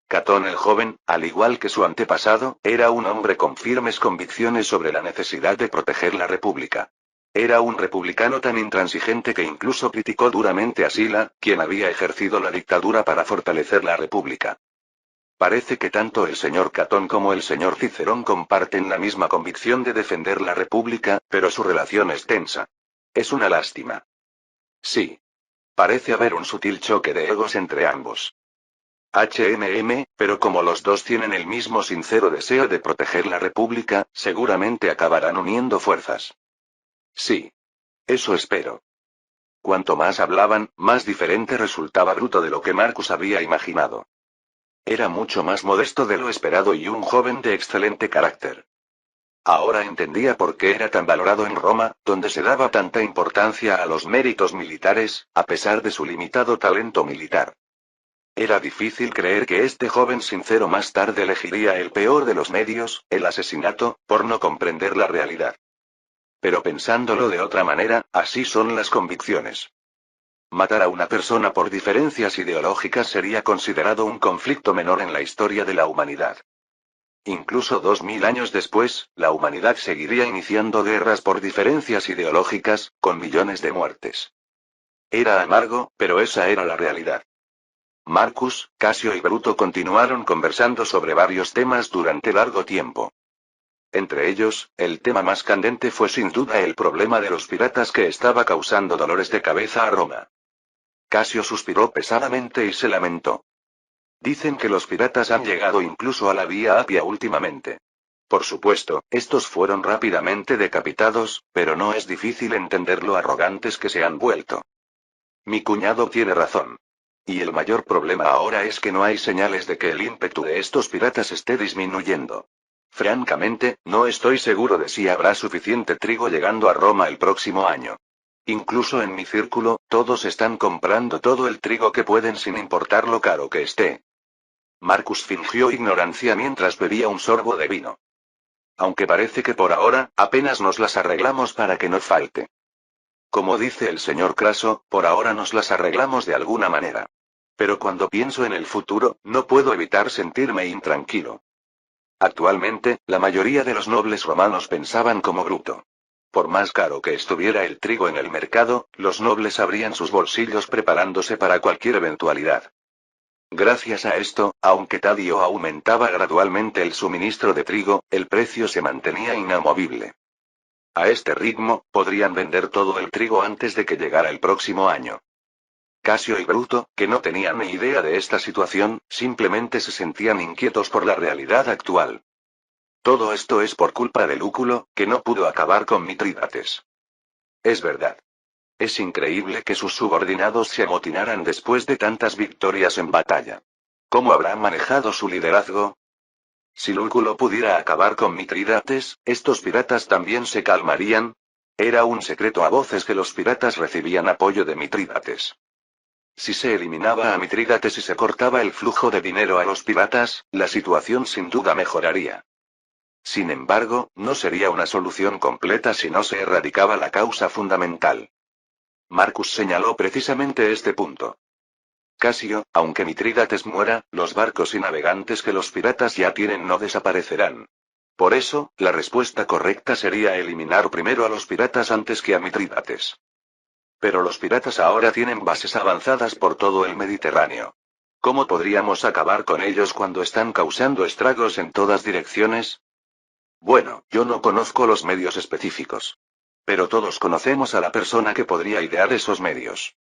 Catón el joven, al igual que su antepasado, era un hombre con firmes convicciones sobre la necesidad de proteger la República. Era un republicano tan intransigente que incluso criticó duramente a Sila, quien había ejercido la dictadura para fortalecer la República. Parece que tanto el señor Catón como el señor Cicerón comparten la misma convicción de defender la República, pero su relación es tensa. Es una lástima. Sí. Parece haber un sutil choque de egos entre ambos. Pero como los dos tienen el mismo sincero deseo de proteger la República, seguramente acabarán uniendo fuerzas. Sí. Eso espero. Cuanto más hablaban, más diferente resultaba Bruto de lo que Marcus había imaginado. Era mucho más modesto de lo esperado y un joven de excelente carácter. Ahora entendía por qué era tan valorado en Roma, donde se daba tanta importancia a los méritos militares, a pesar de su limitado talento militar. Era difícil creer que este joven sincero más tarde elegiría el peor de los medios, el asesinato, por no comprender la realidad. Pero pensándolo de otra manera, así son las convicciones. Matar a una persona por diferencias ideológicas sería considerado un conflicto menor en la historia de la humanidad. Incluso 2000 años después, la humanidad seguiría iniciando guerras por diferencias ideológicas, con millones de muertes. Era amargo, pero esa era la realidad. Marcus, Casio y Bruto continuaron conversando sobre varios temas durante largo tiempo. Entre ellos, el tema más candente fue sin duda el problema de los piratas que estaba causando dolores de cabeza a Roma. Casio suspiró pesadamente y se lamentó. Dicen que los piratas han llegado incluso a la Vía Apia últimamente. Por supuesto, estos fueron rápidamente decapitados, pero no es difícil entender lo arrogantes que se han vuelto. Mi cuñado tiene razón. Y el mayor problema ahora es que no hay señales de que el ímpetu de estos piratas esté disminuyendo. Francamente, no estoy seguro de si habrá suficiente trigo llegando a Roma el próximo año. Incluso en mi círculo, todos están comprando todo el trigo que pueden sin importar lo caro que esté. Marcus fingió ignorancia mientras bebía un sorbo de vino. Aunque parece que por ahora, apenas nos las arreglamos para que no falte. Como dice el señor Craso, por ahora nos las arreglamos de alguna manera. Pero cuando pienso en el futuro, no puedo evitar sentirme intranquilo. Actualmente, la mayoría de los nobles romanos pensaban como Bruto. Por más caro que estuviera el trigo en el mercado, los nobles abrían sus bolsillos preparándose para cualquier eventualidad. Gracias a esto, aunque Tadio aumentaba gradualmente el suministro de trigo, el precio se mantenía inamovible. A este ritmo, podrían vender todo el trigo antes de que llegara el próximo año. Casio y Bruto, que no tenían ni idea de esta situación, simplemente se sentían inquietos por la realidad actual. Todo esto es por culpa de Lúculo, que no pudo acabar con Mitrídates. Es verdad. Es increíble que sus subordinados se amotinaran después de tantas victorias en batalla. ¿Cómo habrá manejado su liderazgo? Si Lúculo pudiera acabar con Mitrídates, ¿estos piratas también se calmarían? Era un secreto a voces que los piratas recibían apoyo de Mitrídates. Si se eliminaba a Mitrídates y se cortaba el flujo de dinero a los piratas, la situación sin duda mejoraría. Sin embargo, no sería una solución completa si no se erradicaba la causa fundamental. Marcus señaló precisamente este punto. Casio, aunque Mitrídates muera, los barcos y navegantes que los piratas ya tienen no desaparecerán. Por eso, la respuesta correcta sería eliminar primero a los piratas antes que a Mitrídates. Pero los piratas ahora tienen bases avanzadas por todo el Mediterráneo. ¿Cómo podríamos acabar con ellos cuando están causando estragos en todas direcciones? Bueno, yo no conozco los medios específicos. Pero todos conocemos a la persona que podría idear esos medios.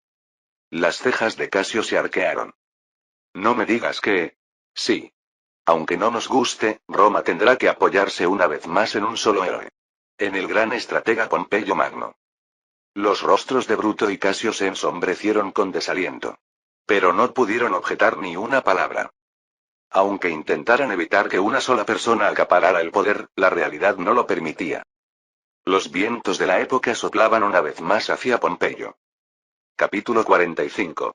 Las cejas de Casio se arquearon. No me digas que... Sí. Aunque no nos guste, Roma tendrá que apoyarse una vez más en un solo héroe. En el gran estratega Pompeyo Magno. Los rostros de Bruto y Casio se ensombrecieron con desaliento. Pero no pudieron objetar ni una palabra. Aunque intentaran evitar que una sola persona acaparara el poder, la realidad no lo permitía. Los vientos de la época soplaban una vez más hacia Pompeyo. Capítulo 45.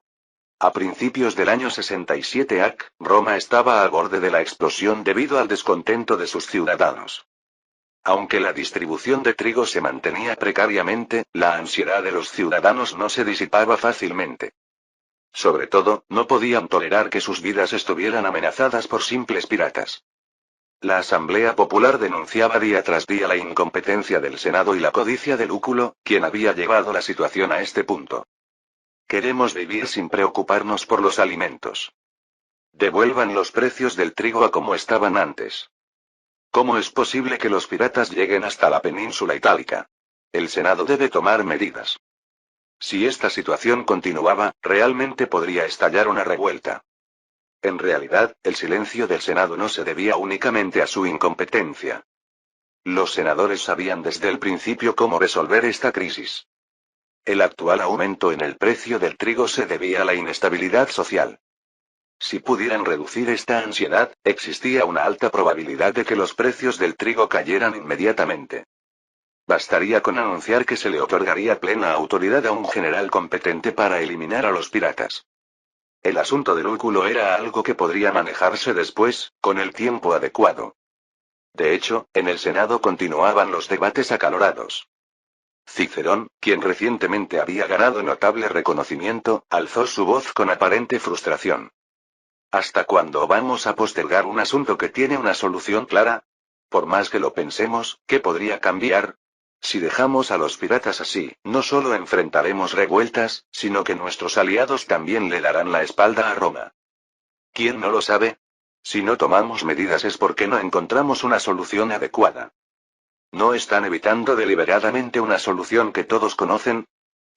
A principios del año 67 AC, Roma estaba al borde de la explosión debido al descontento de sus ciudadanos. Aunque la distribución de trigo se mantenía precariamente, la ansiedad de los ciudadanos no se disipaba fácilmente. Sobre todo, no podían tolerar que sus vidas estuvieran amenazadas por simples piratas. La Asamblea Popular denunciaba día tras día la incompetencia del Senado y la codicia de Lúculo, quien había llevado la situación a este punto. Queremos vivir sin preocuparnos por los alimentos. Devuelvan los precios del trigo a como estaban antes. ¿Cómo es posible que los piratas lleguen hasta la península itálica? El Senado debe tomar medidas. Si esta situación continuaba, realmente podría estallar una revuelta. En realidad, el silencio del Senado no se debía únicamente a su incompetencia. Los senadores sabían desde el principio cómo resolver esta crisis. El actual aumento en el precio del trigo se debía a la inestabilidad social. Si pudieran reducir esta ansiedad, existía una alta probabilidad de que los precios del trigo cayeran inmediatamente. Bastaría con anunciar que se le otorgaría plena autoridad a un general competente para eliminar a los piratas. El asunto del Lúculo era algo que podría manejarse después, con el tiempo adecuado. De hecho, en el Senado continuaban los debates acalorados. Cicerón, quien recientemente había ganado notable reconocimiento, alzó su voz con aparente frustración. ¿Hasta cuándo vamos a postergar un asunto que tiene una solución clara? Por más que lo pensemos, ¿qué podría cambiar? Si dejamos a los piratas así, no solo enfrentaremos revueltas, sino que nuestros aliados también le darán la espalda a Roma. ¿Quién no lo sabe? Si no tomamos medidas es porque no encontramos una solución adecuada. ¿No están evitando deliberadamente una solución que todos conocen?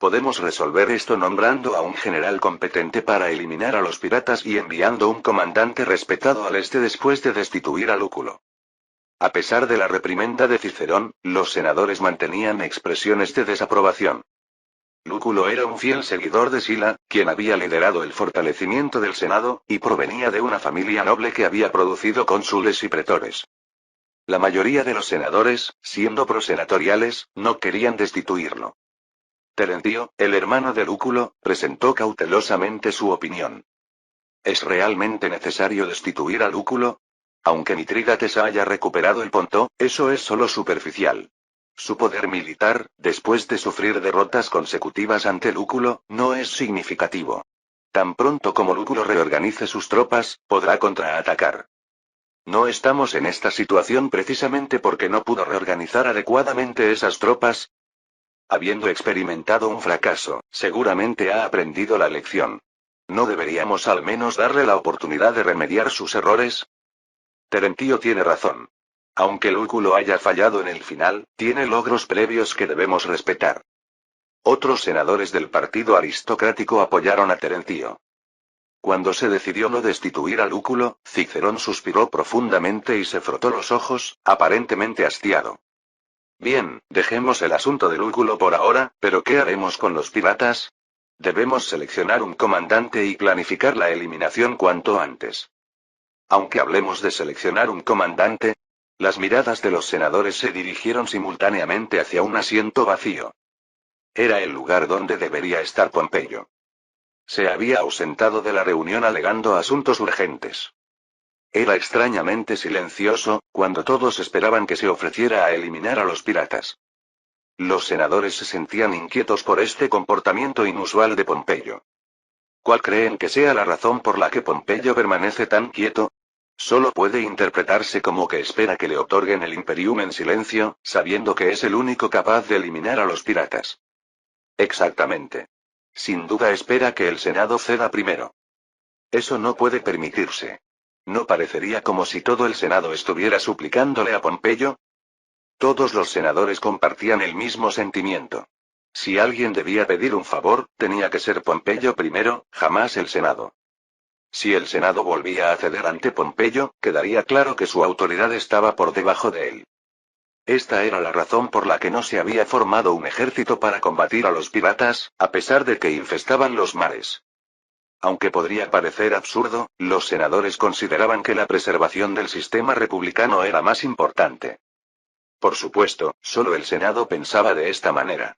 Podemos resolver esto nombrando a un general competente para eliminar a los piratas y enviando un comandante respetado al este después de destituir a Lúculo. A pesar de la reprimenda de Cicerón, los senadores mantenían expresiones de desaprobación. Lúculo era un fiel seguidor de Sila, quien había liderado el fortalecimiento del Senado, y provenía de una familia noble que había producido cónsules y pretores. La mayoría de los senadores, siendo prosenatoriales, no querían destituirlo. Terencio, el hermano de Lúculo, presentó cautelosamente su opinión. ¿Es realmente necesario destituir a Lúculo? Aunque Mitrídates haya recuperado el Ponto, eso es solo superficial. Su poder militar, después de sufrir derrotas consecutivas ante Lúculo, no es significativo. Tan pronto como Lúculo reorganice sus tropas, podrá contraatacar. No estamos en esta situación precisamente porque no pudo reorganizar adecuadamente esas tropas. Habiendo experimentado un fracaso, seguramente ha aprendido la lección. ¿No deberíamos al menos darle la oportunidad de remediar sus errores? Terencio tiene razón. Aunque Lúculo haya fallado en el final, tiene logros previos que debemos respetar. Otros senadores del partido aristocrático apoyaron a Terencio. Cuando se decidió no destituir a Lúculo, Cicerón suspiró profundamente y se frotó los ojos, aparentemente hastiado. Bien, dejemos el asunto de Lúculo por ahora, pero ¿qué haremos con los piratas? Debemos seleccionar un comandante y planificar la eliminación cuanto antes. Aunque hablemos de seleccionar un comandante, las miradas de los senadores se dirigieron simultáneamente hacia un asiento vacío. Era el lugar donde debería estar Pompeyo. Se había ausentado de la reunión alegando asuntos urgentes. Era extrañamente silencioso, cuando todos esperaban que se ofreciera a eliminar a los piratas. Los senadores se sentían inquietos por este comportamiento inusual de Pompeyo. ¿Cuál creen que sea la razón por la que Pompeyo permanece tan quieto? Solo puede interpretarse como que espera que le otorguen el imperium en silencio, sabiendo que es el único capaz de eliminar a los piratas. Exactamente. Sin duda espera que el Senado ceda primero. Eso no puede permitirse. ¿No parecería como si todo el Senado estuviera suplicándole a Pompeyo? Todos los senadores compartían el mismo sentimiento. Si alguien debía pedir un favor, tenía que ser Pompeyo primero, jamás el Senado. Si el Senado volvía a ceder ante Pompeyo, quedaría claro que su autoridad estaba por debajo de él. Esta era la razón por la que no se había formado un ejército para combatir a los piratas, a pesar de que infestaban los mares. Aunque podría parecer absurdo, los senadores consideraban que la preservación del sistema republicano era más importante. Por supuesto, solo el Senado pensaba de esta manera.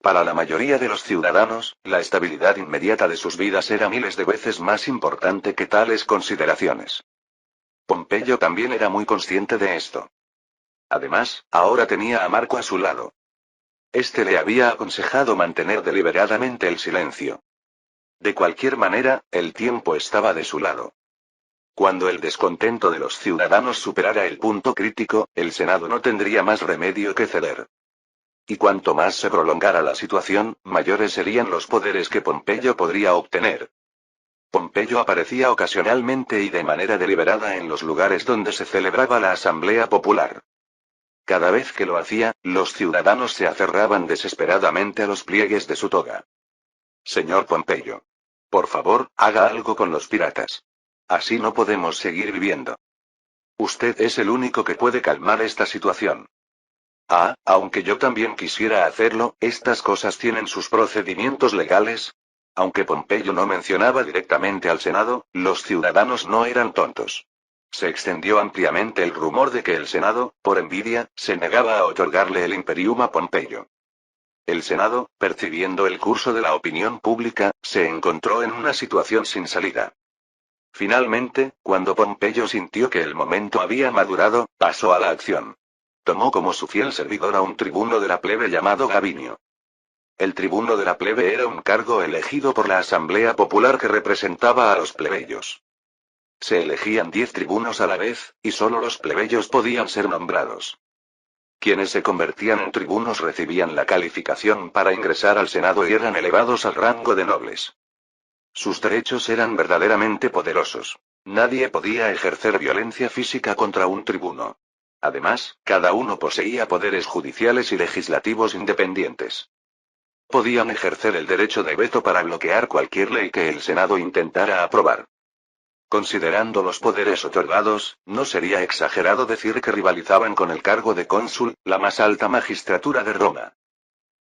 Para la mayoría de los ciudadanos, la estabilidad inmediata de sus vidas era miles de veces más importante que tales consideraciones. Pompeyo también era muy consciente de esto. Además, ahora tenía a Marco a su lado. Este le había aconsejado mantener deliberadamente el silencio. De cualquier manera, el tiempo estaba de su lado. Cuando el descontento de los ciudadanos superara el punto crítico, el Senado no tendría más remedio que ceder. Y cuanto más se prolongara la situación, mayores serían los poderes que Pompeyo podría obtener. Pompeyo aparecía ocasionalmente y de manera deliberada en los lugares donde se celebraba la Asamblea Popular. Cada vez que lo hacía, los ciudadanos se aferraban desesperadamente a los pliegues de su toga. Señor Pompeyo. Por favor, haga algo con los piratas. Así no podemos seguir viviendo. Usted es el único que puede calmar esta situación. Aunque yo también quisiera hacerlo, estas cosas tienen sus procedimientos legales. Aunque Pompeyo no mencionaba directamente al Senado, los ciudadanos no eran tontos. Se extendió ampliamente el rumor de que el Senado, por envidia, se negaba a otorgarle el imperium a Pompeyo. El Senado, percibiendo el curso de la opinión pública, se encontró en una situación sin salida. Finalmente, cuando Pompeyo sintió que el momento había madurado, pasó a la acción. Tomó como su fiel servidor a un tribuno de la plebe llamado Gabinio. El tribuno de la plebe era un cargo elegido por la Asamblea Popular que representaba a los plebeyos. Se elegían 10 tribunos a la vez, y solo los plebeyos podían ser nombrados. Quienes se convertían en tribunos recibían la calificación para ingresar al Senado y eran elevados al rango de nobles. Sus derechos eran verdaderamente poderosos. Nadie podía ejercer violencia física contra un tribuno. Además, cada uno poseía poderes judiciales y legislativos independientes. Podían ejercer el derecho de veto para bloquear cualquier ley que el Senado intentara aprobar. Considerando los poderes otorgados, no sería exagerado decir que rivalizaban con el cargo de cónsul, la más alta magistratura de Roma.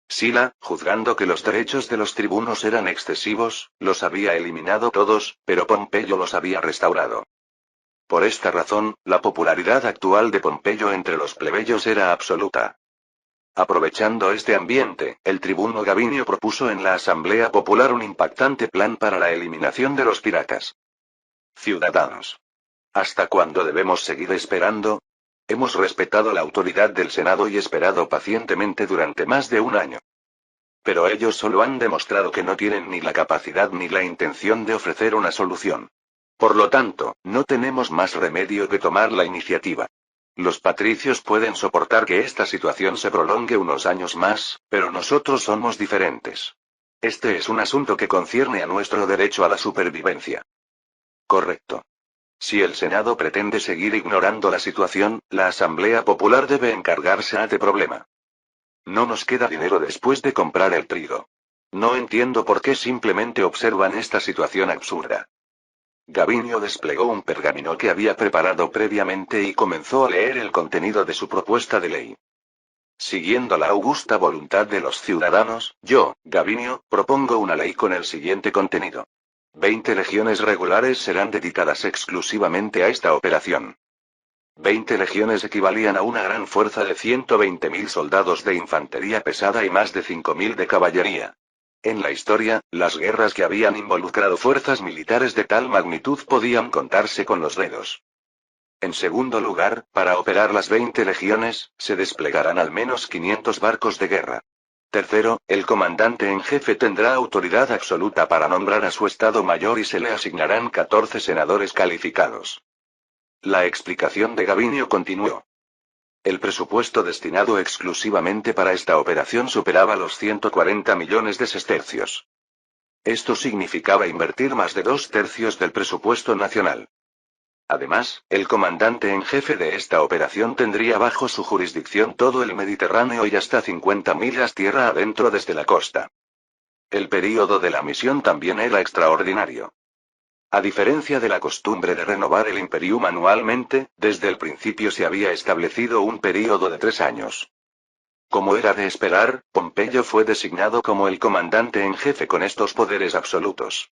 Sila, juzgando que los derechos de los tribunos eran excesivos, los había eliminado todos, pero Pompeyo los había restaurado. Por esta razón, la popularidad actual de Pompeyo entre los plebeyos era absoluta. Aprovechando este ambiente, el tribuno Gabinio propuso en la Asamblea Popular un impactante plan para la eliminación de los piratas. Ciudadanos. ¿Hasta cuándo debemos seguir esperando? Hemos respetado la autoridad del Senado y esperado pacientemente durante más de un año. Pero ellos solo han demostrado que no tienen ni la capacidad ni la intención de ofrecer una solución. Por lo tanto, no tenemos más remedio que tomar la iniciativa. Los patricios pueden soportar que esta situación se prolongue unos años más, pero nosotros somos diferentes. Este es un asunto que concierne a nuestro derecho a la supervivencia. Correcto. Si el Senado pretende seguir ignorando la situación, la Asamblea Popular debe encargarse de problema. No nos queda dinero después de comprar el trigo. No entiendo por qué simplemente observan esta situación absurda. Gabinio desplegó un pergamino que había preparado previamente y comenzó a leer el contenido de su propuesta de ley. Siguiendo la augusta voluntad de los ciudadanos, yo, Gabinio, propongo una ley con el siguiente contenido. 20 legiones regulares serán dedicadas exclusivamente a esta operación. 20 legiones equivalían a una gran fuerza de 120.000 soldados de infantería pesada y más de 5.000 de caballería. En la historia, las guerras que habían involucrado fuerzas militares de tal magnitud podían contarse con los dedos. En segundo lugar, para operar las 20 legiones, se desplegarán al menos 500 barcos de guerra. Tercero, el comandante en jefe tendrá autoridad absoluta para nombrar a su Estado Mayor y se le asignarán 14 senadores calificados. La explicación de Gabinio continuó. El presupuesto destinado exclusivamente para esta operación superaba los 140 millones de sestercios. Esto significaba invertir más de 2/3 del presupuesto nacional. Además, el comandante en jefe de esta operación tendría bajo su jurisdicción todo el Mediterráneo y hasta 50 millas tierra adentro desde la costa. El período de la misión también era extraordinario. A diferencia de la costumbre de renovar el imperium anualmente, desde el principio se había establecido un período de 3 años. Como era de esperar, Pompeyo fue designado como el comandante en jefe con estos poderes absolutos.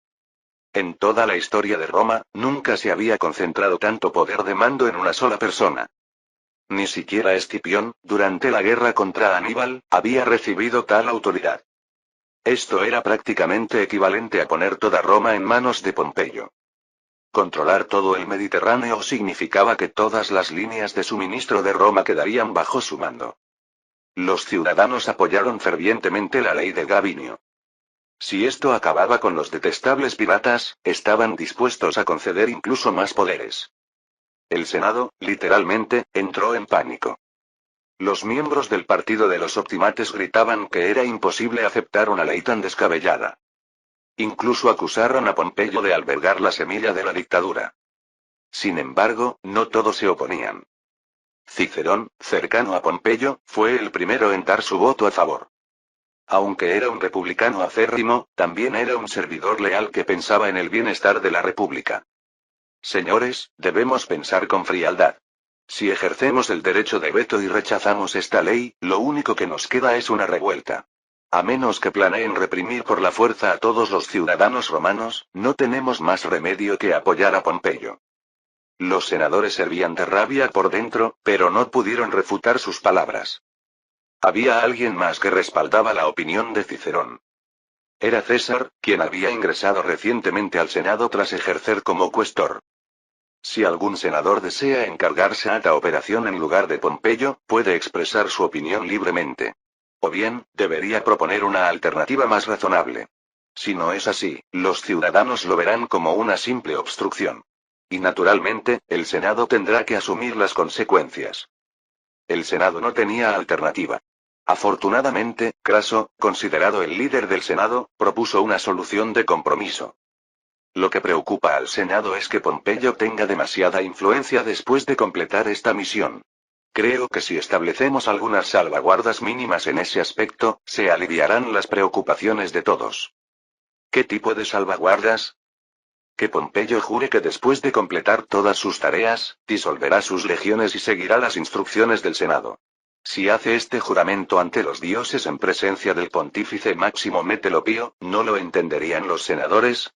En toda la historia de Roma, nunca se había concentrado tanto poder de mando en una sola persona. Ni siquiera Escipión, durante la guerra contra Aníbal, había recibido tal autoridad. Esto era prácticamente equivalente a poner toda Roma en manos de Pompeyo. Controlar todo el Mediterráneo significaba que todas las líneas de suministro de Roma quedarían bajo su mando. Los ciudadanos apoyaron fervientemente la ley de Gabinio. Si esto acababa con los detestables piratas, estaban dispuestos a conceder incluso más poderes. El Senado, literalmente, entró en pánico. Los miembros del partido de los optimates gritaban que era imposible aceptar una ley tan descabellada. Incluso acusaron a Pompeyo de albergar la semilla de la dictadura. Sin embargo, no todos se oponían. Cicerón, cercano a Pompeyo, fue el primero en dar su voto a favor. Aunque era un republicano acérrimo, también era un servidor leal que pensaba en el bienestar de la república. Señores, debemos pensar con frialdad. Si ejercemos el derecho de veto y rechazamos esta ley, lo único que nos queda es una revuelta. A menos que planeen reprimir por la fuerza a todos los ciudadanos romanos, no tenemos más remedio que apoyar a Pompeyo. Los senadores hervían de rabia por dentro, pero no pudieron refutar sus palabras. Había alguien más que respaldaba la opinión de Cicerón. Era César, quien había ingresado recientemente al Senado tras ejercer como cuestor. Si algún senador desea encargarse a esta operación en lugar de Pompeyo, puede expresar su opinión libremente. O bien, debería proponer una alternativa más razonable. Si no es así, los ciudadanos lo verán como una simple obstrucción. Y naturalmente, el Senado tendrá que asumir las consecuencias. El Senado no tenía alternativa. Afortunadamente, Craso, considerado el líder del Senado, propuso una solución de compromiso. Lo que preocupa al Senado es que Pompeyo tenga demasiada influencia después de completar esta misión. Creo que si establecemos algunas salvaguardas mínimas en ese aspecto, se aliviarán las preocupaciones de todos. ¿Qué tipo de salvaguardas? Que Pompeyo jure que después de completar todas sus tareas, disolverá sus legiones y seguirá las instrucciones del Senado. Si hace este juramento ante los dioses en presencia del pontífice Máximo Metelopío, ¿no lo entenderían los senadores?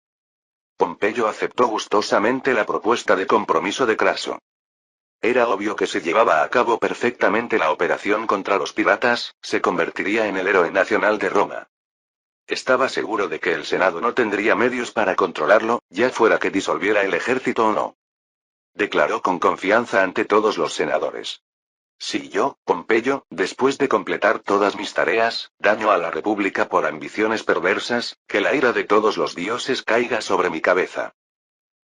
Pompeyo aceptó gustosamente la propuesta de compromiso de Craso. Era obvio que si llevaba a cabo perfectamente la operación contra los piratas, se convertiría en el héroe nacional de Roma. Estaba seguro de que el Senado no tendría medios para controlarlo, ya fuera que disolviera el ejército o no. Declaró con confianza ante todos los senadores. Si yo, Pompeyo, después de completar todas mis tareas, daño a la República por ambiciones perversas, que la ira de todos los dioses caiga sobre mi cabeza.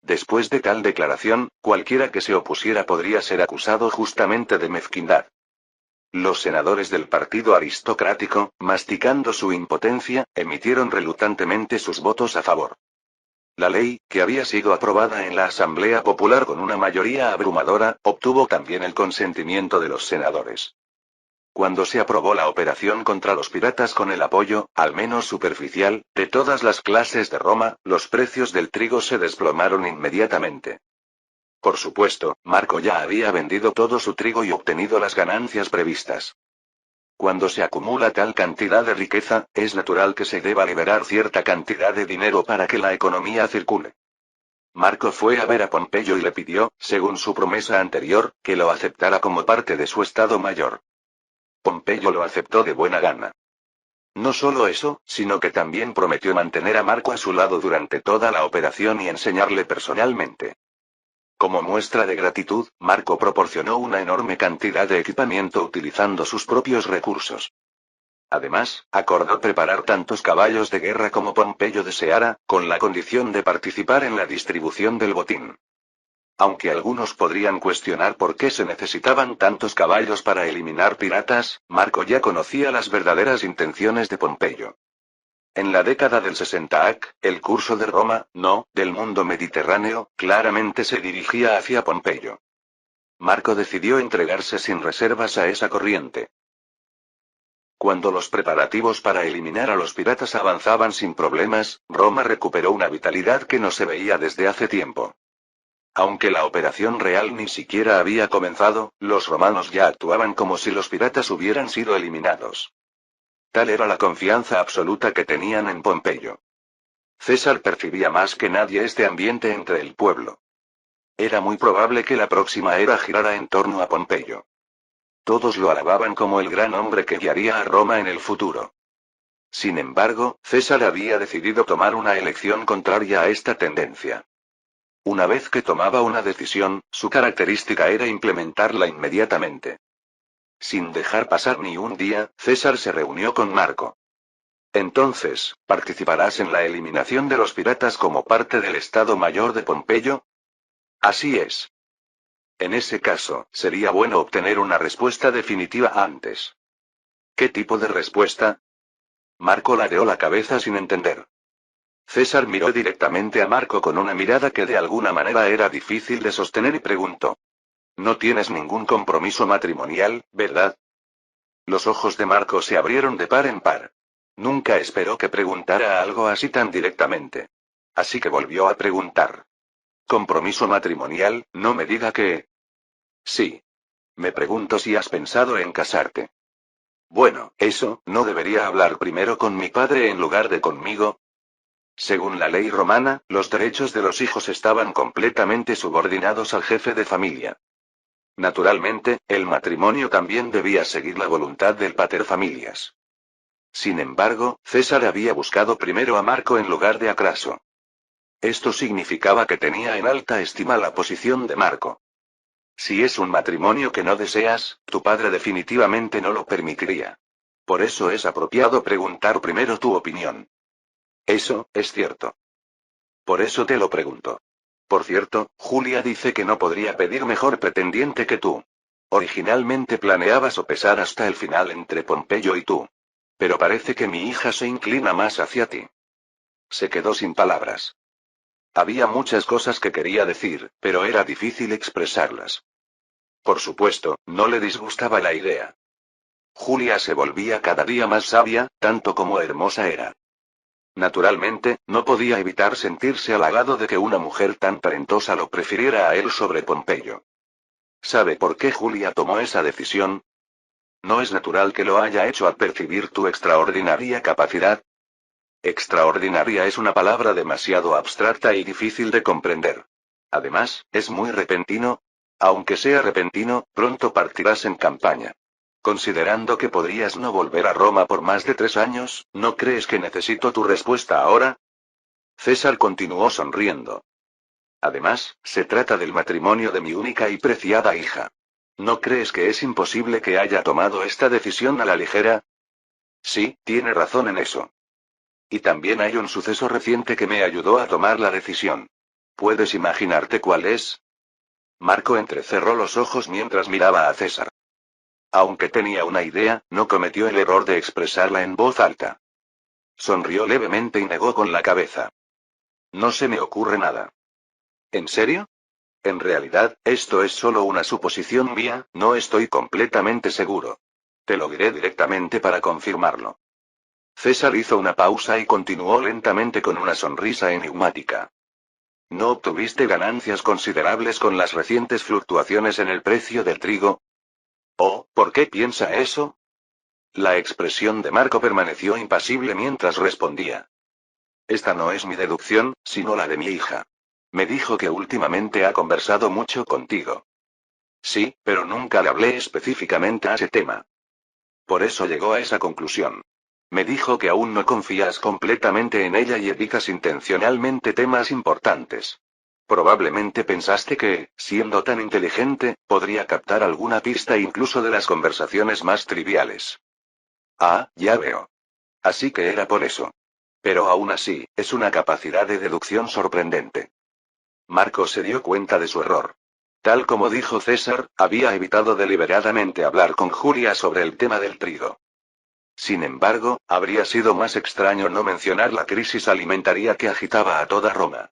Después de tal declaración, cualquiera que se opusiera podría ser acusado justamente de mezquindad. Los senadores del partido aristocrático, masticando su impotencia, emitieron reluctantemente sus votos a favor. La ley, que había sido aprobada en la Asamblea Popular con una mayoría abrumadora, obtuvo también el consentimiento de los senadores. Cuando se aprobó la operación contra los piratas con el apoyo, al menos superficial, de todas las clases de Roma, los precios del trigo se desplomaron inmediatamente. Por supuesto, Marco ya había vendido todo su trigo y obtenido las ganancias previstas. Cuando se acumula tal cantidad de riqueza, es natural que se deba liberar cierta cantidad de dinero para que la economía circule. Marco fue a ver a Pompeyo y le pidió, según su promesa anterior, que lo aceptara como parte de su Estado Mayor. Pompeyo lo aceptó de buena gana. No solo eso, sino que también prometió mantener a Marco a su lado durante toda la operación y enseñarle personalmente. Como muestra de gratitud, Marco proporcionó una enorme cantidad de equipamiento utilizando sus propios recursos. Además, acordó preparar tantos caballos de guerra como Pompeyo deseara, con la condición de participar en la distribución del botín. Aunque algunos podrían cuestionar por qué se necesitaban tantos caballos para eliminar piratas, Marco ya conocía las verdaderas intenciones de Pompeyo. En la década del 60 AC, el curso de Roma, no, del mundo mediterráneo, claramente se dirigía hacia Pompeyo. Marco decidió entregarse sin reservas a esa corriente. Cuando los preparativos para eliminar a los piratas avanzaban sin problemas, Roma recuperó una vitalidad que no se veía desde hace tiempo. Aunque la operación real ni siquiera había comenzado, los romanos ya actuaban como si los piratas hubieran sido eliminados. Tal era la confianza absoluta que tenían en Pompeyo. César percibía más que nadie este ambiente entre el pueblo. Era muy probable que la próxima era girara en torno a Pompeyo. Todos lo alababan como el gran hombre que guiaría a Roma en el futuro. Sin embargo, César había decidido tomar una elección contraria a esta tendencia. Una vez que tomaba una decisión, su característica era implementarla inmediatamente. Sin dejar pasar ni un día, César se reunió con Marco. Entonces, ¿participarás en la eliminación de los piratas como parte del Estado Mayor de Pompeyo? Así es. En ese caso, sería bueno obtener una respuesta definitiva antes. ¿Qué tipo de respuesta? Marco ladeó la cabeza sin entender. César miró directamente a Marco con una mirada que de alguna manera era difícil de sostener y preguntó. No tienes ningún compromiso matrimonial, ¿verdad? Los ojos de Marco se abrieron de par en par. Nunca esperó que preguntara algo así tan directamente. Así que volvió a preguntar. ¿Compromiso matrimonial? No me diga que... Sí. Me pregunto si has pensado en casarte. Bueno, eso, ¿no debería hablar primero con mi padre en lugar de conmigo? Según la ley romana, los derechos de los hijos estaban completamente subordinados al jefe de familia. Naturalmente, el matrimonio también debía seguir la voluntad del paterfamilias. Sin embargo, César había buscado primero a Marco en lugar de a Craso. Esto significaba que tenía en alta estima la posición de Marco. Si es un matrimonio que no deseas, tu padre definitivamente no lo permitiría. Por eso es apropiado preguntar primero tu opinión. Eso, es cierto. Por eso te lo pregunto. Por cierto, Julia dice que no podría pedir mejor pretendiente que tú. Originalmente planeaba sopesar hasta el final entre Pompeyo y tú. Pero parece que mi hija se inclina más hacia ti. Se quedó sin palabras. Había muchas cosas que quería decir, pero era difícil expresarlas. Por supuesto, no le disgustaba la idea. Julia se volvía cada día más sabia, tanto como hermosa era. Naturalmente, no podía evitar sentirse halagado de que una mujer tan talentosa lo prefiriera a él sobre Pompeyo. ¿Sabe por qué Julia tomó esa decisión? ¿No es natural que lo haya hecho al percibir tu extraordinaria capacidad? Extraordinaria es una palabra demasiado abstracta y difícil de comprender. Además, es muy repentino. Aunque sea repentino, pronto partirás en campaña. Considerando que podrías no volver a Roma por más de 3 años, ¿no crees que necesito tu respuesta ahora? César continuó sonriendo. Además, se trata del matrimonio de mi única y preciada hija. ¿No crees que es imposible que haya tomado esta decisión a la ligera? Sí, tiene razón en eso. Y también hay un suceso reciente que me ayudó a tomar la decisión. ¿Puedes imaginarte cuál es? Marco entrecerró los ojos mientras miraba a César. Aunque tenía una idea, no cometió el error de expresarla en voz alta. Sonrió levemente y negó con la cabeza. No se me ocurre nada. ¿En serio? En realidad, esto es solo una suposición mía, no estoy completamente seguro. Te lo diré directamente para confirmarlo. César hizo una pausa y continuó lentamente con una sonrisa enigmática. ¿No obtuviste ganancias considerables con las recientes fluctuaciones en el precio del trigo? Oh, ¿por qué piensa eso? La expresión de Marco permaneció impasible mientras respondía. Esta no es mi deducción, sino la de mi hija. Me dijo que últimamente ha conversado mucho contigo. Sí, pero nunca le hablé específicamente a ese tema. Por eso llegó a esa conclusión. Me dijo que aún no confías completamente en ella y evitas intencionalmente temas importantes. Probablemente pensaste que, siendo tan inteligente, podría captar alguna pista incluso de las conversaciones más triviales. Ah, ya veo. Así que era por eso. Pero aún así, es una capacidad de deducción sorprendente. Marco se dio cuenta de su error. Tal como dijo César, había evitado deliberadamente hablar con Julia sobre el tema del trigo. Sin embargo, habría sido más extraño no mencionar la crisis alimentaria que agitaba a toda Roma.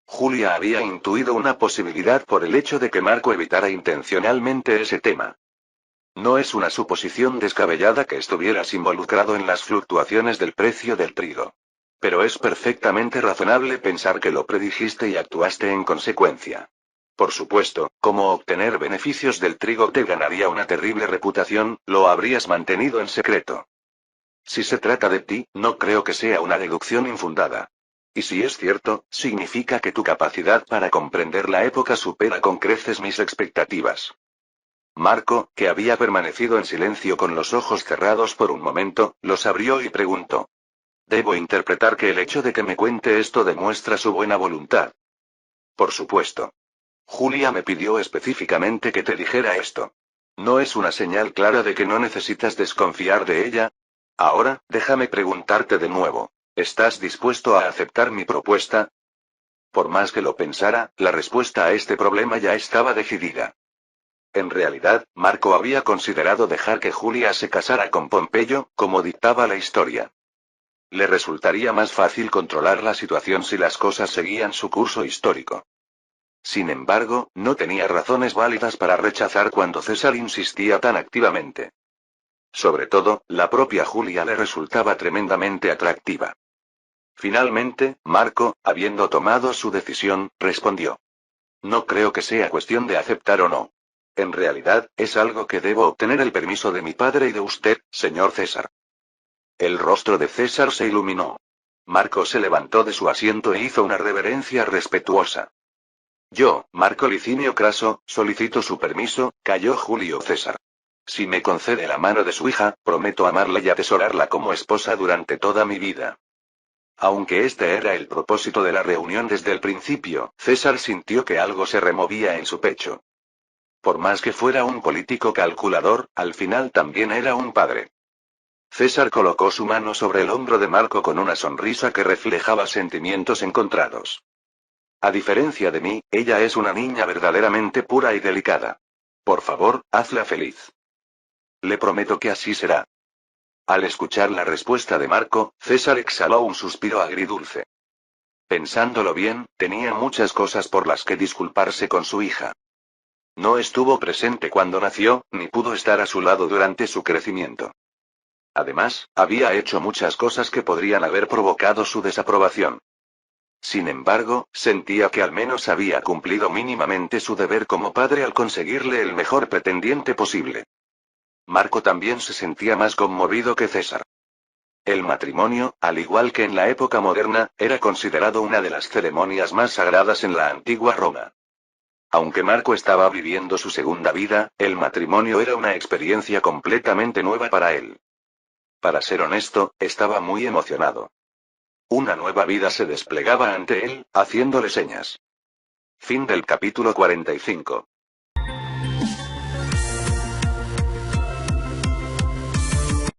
Julia había intuido una posibilidad por el hecho de que Marco evitara intencionalmente ese tema. No es una suposición descabellada que estuvieras involucrado en las fluctuaciones del precio del trigo. Pero es perfectamente razonable pensar que lo predijiste y actuaste en consecuencia. Por supuesto, como obtener beneficios del trigo te ganaría una terrible reputación, lo habrías mantenido en secreto. Si se trata de ti, no creo que sea una deducción infundada. Y si es cierto, significa que tu capacidad para comprender la época supera con creces mis expectativas. Marco, que había permanecido en silencio con los ojos cerrados por un momento, los abrió y preguntó. Debo interpretar que el hecho de que me cuente esto demuestra su buena voluntad. Por supuesto. Julia me pidió específicamente que te dijera esto. ¿No es una señal clara de que no necesitas desconfiar de ella? Ahora, déjame preguntarte de nuevo. ¿Estás dispuesto a aceptar mi propuesta? Por más que lo pensara, la respuesta a este problema ya estaba decidida. En realidad, Marco había considerado dejar que Julia se casara con Pompeyo, como dictaba la historia. Le resultaría más fácil controlar la situación si las cosas seguían su curso histórico. Sin embargo, no tenía razones válidas para rechazar cuando César insistía tan activamente. Sobre todo, la propia Julia le resultaba tremendamente atractiva. Finalmente, Marco, habiendo tomado su decisión, respondió. No creo que sea cuestión de aceptar o no. En realidad, es algo que debo obtener el permiso de mi padre y de usted, señor César. El rostro de César se iluminó. Marco se levantó de su asiento e hizo una reverencia respetuosa. Yo, Marco Licinio Craso, solicito su permiso, calló Julio César. Si me concede la mano de su hija, prometo amarla y atesorarla como esposa durante toda mi vida. Aunque este era el propósito de la reunión desde el principio, César sintió que algo se removía en su pecho. Por más que fuera un político calculador, al final también era un padre. César colocó su mano sobre el hombro de Marco con una sonrisa que reflejaba sentimientos encontrados. A diferencia de mí, ella es una niña verdaderamente pura y delicada. Por favor, hazla feliz. Le prometo que así será. Al escuchar la respuesta de Marco, César exhaló un suspiro agridulce. Pensándolo bien, tenía muchas cosas por las que disculparse con su hija. No estuvo presente cuando nació, ni pudo estar a su lado durante su crecimiento. Además, había hecho muchas cosas que podrían haber provocado su desaprobación. Sin embargo, sentía que al menos había cumplido mínimamente su deber como padre al conseguirle el mejor pretendiente posible. Marco también se sentía más conmovido que César. El matrimonio, al igual que en la época moderna, era considerado una de las ceremonias más sagradas en la antigua Roma. Aunque Marco estaba viviendo su segunda vida, el matrimonio era una experiencia completamente nueva para él. Para ser honesto, estaba muy emocionado. Una nueva vida se desplegaba ante él, haciéndole señas. Fin del capítulo 45.